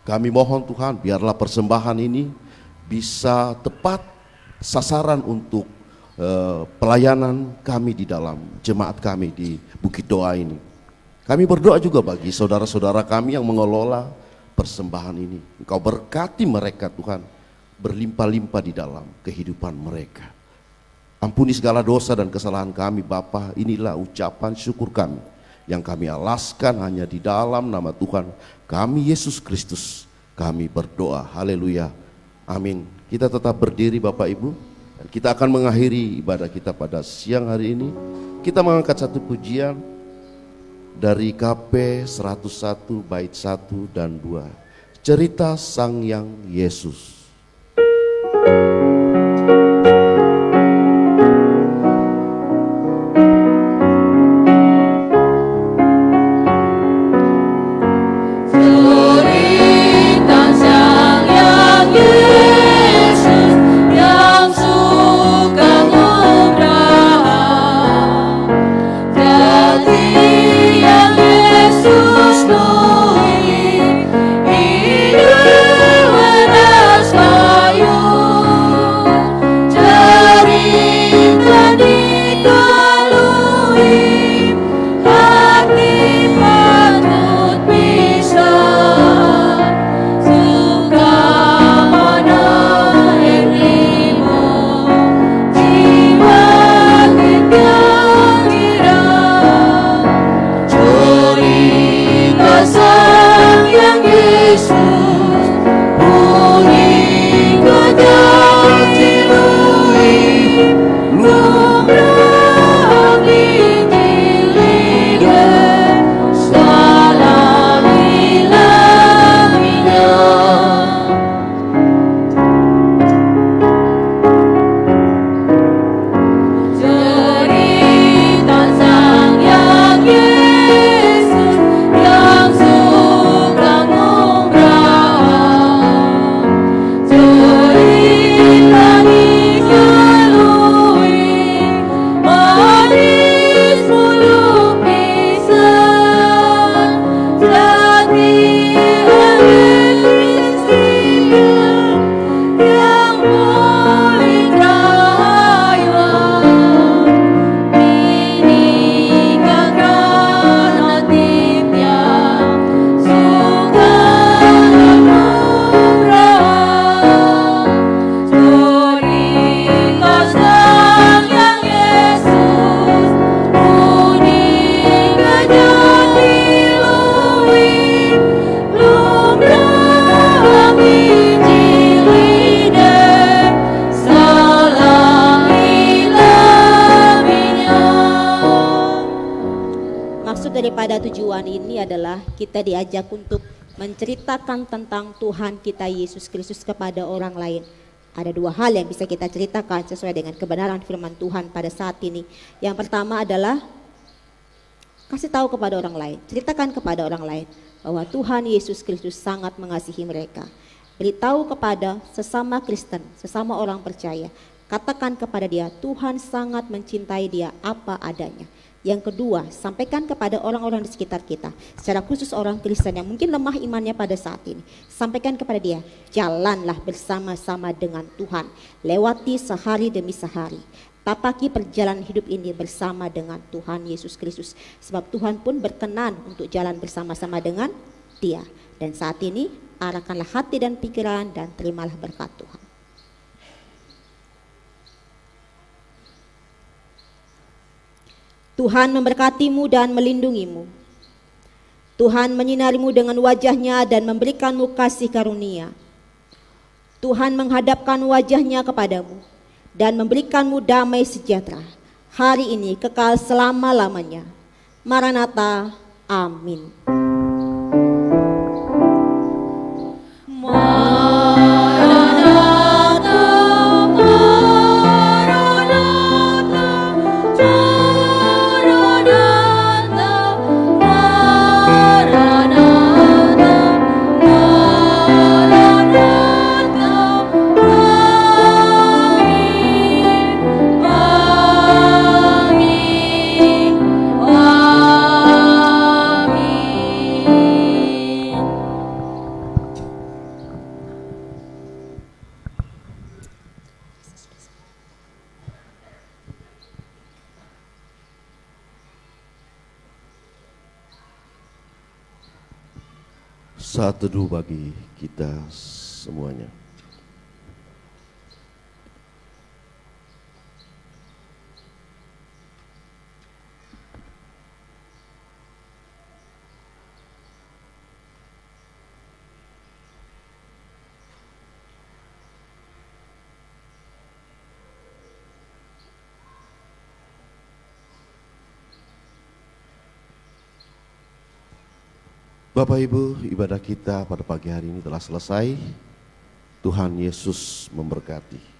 Kami mohon Tuhan, biarlah persembahan ini bisa tepat sasaran untuk pelayanan kami di dalam jemaat kami di Bukit Doa ini. Kami berdoa juga bagi saudara-saudara kami yang mengelola persembahan ini. Engkau berkati mereka Tuhan, berlimpah-limpah di dalam kehidupan mereka. Ampuni segala dosa dan kesalahan kami Bapa. Inilah ucapan syukur kami yang kami alaskan hanya di dalam nama Tuhan kami Yesus Kristus. Kami berdoa, haleluya, amin. Kita tetap berdiri Bapak Ibu, dan kita akan mengakhiri ibadah kita pada siang hari ini. Kita mengangkat satu pujian dari KP 101 bait 1 dan 2, cerita Sang Yang Yesus. Daripada tujuan ini adalah kita diajak untuk menceritakan tentang Tuhan kita Yesus Kristus kepada orang lain. Ada dua hal yang bisa kita ceritakan sesuai dengan kebenaran firman Tuhan pada saat ini. Yang pertama adalah kasih tahu kepada orang lain, ceritakan kepada orang lain bahwa Tuhan Yesus Kristus sangat mengasihi mereka. Beritahu kepada sesama Kristen, sesama orang percaya, katakan kepada dia Tuhan sangat mencintai dia apa adanya. Yang kedua, sampaikan kepada orang-orang di sekitar kita, secara khusus orang Kristen yang mungkin lemah imannya pada saat ini. Sampaikan kepada dia, jalanlah bersama-sama dengan Tuhan, lewati sehari demi sehari. Tapaki perjalanan hidup ini bersama dengan Tuhan Yesus Kristus. Sebab Tuhan pun berkenan untuk jalan bersama-sama dengan dia. Dan saat ini arahkanlah hati dan pikiran dan terimalah berkat Tuhan. Tuhan memberkatimu dan melindungimu. Tuhan menyinarimu dengan wajah-Nya dan memberikanmu kasih karunia. Tuhan menghadapkan wajah-Nya kepadamu dan memberikanmu damai sejahtera, hari ini kekal selama-lamanya. Maranatha, amin. Saat teduh bagi kita semuanya. Bapak Ibu, ibadah kita pada pagi hari ini telah selesai. Tuhan Yesus memberkati.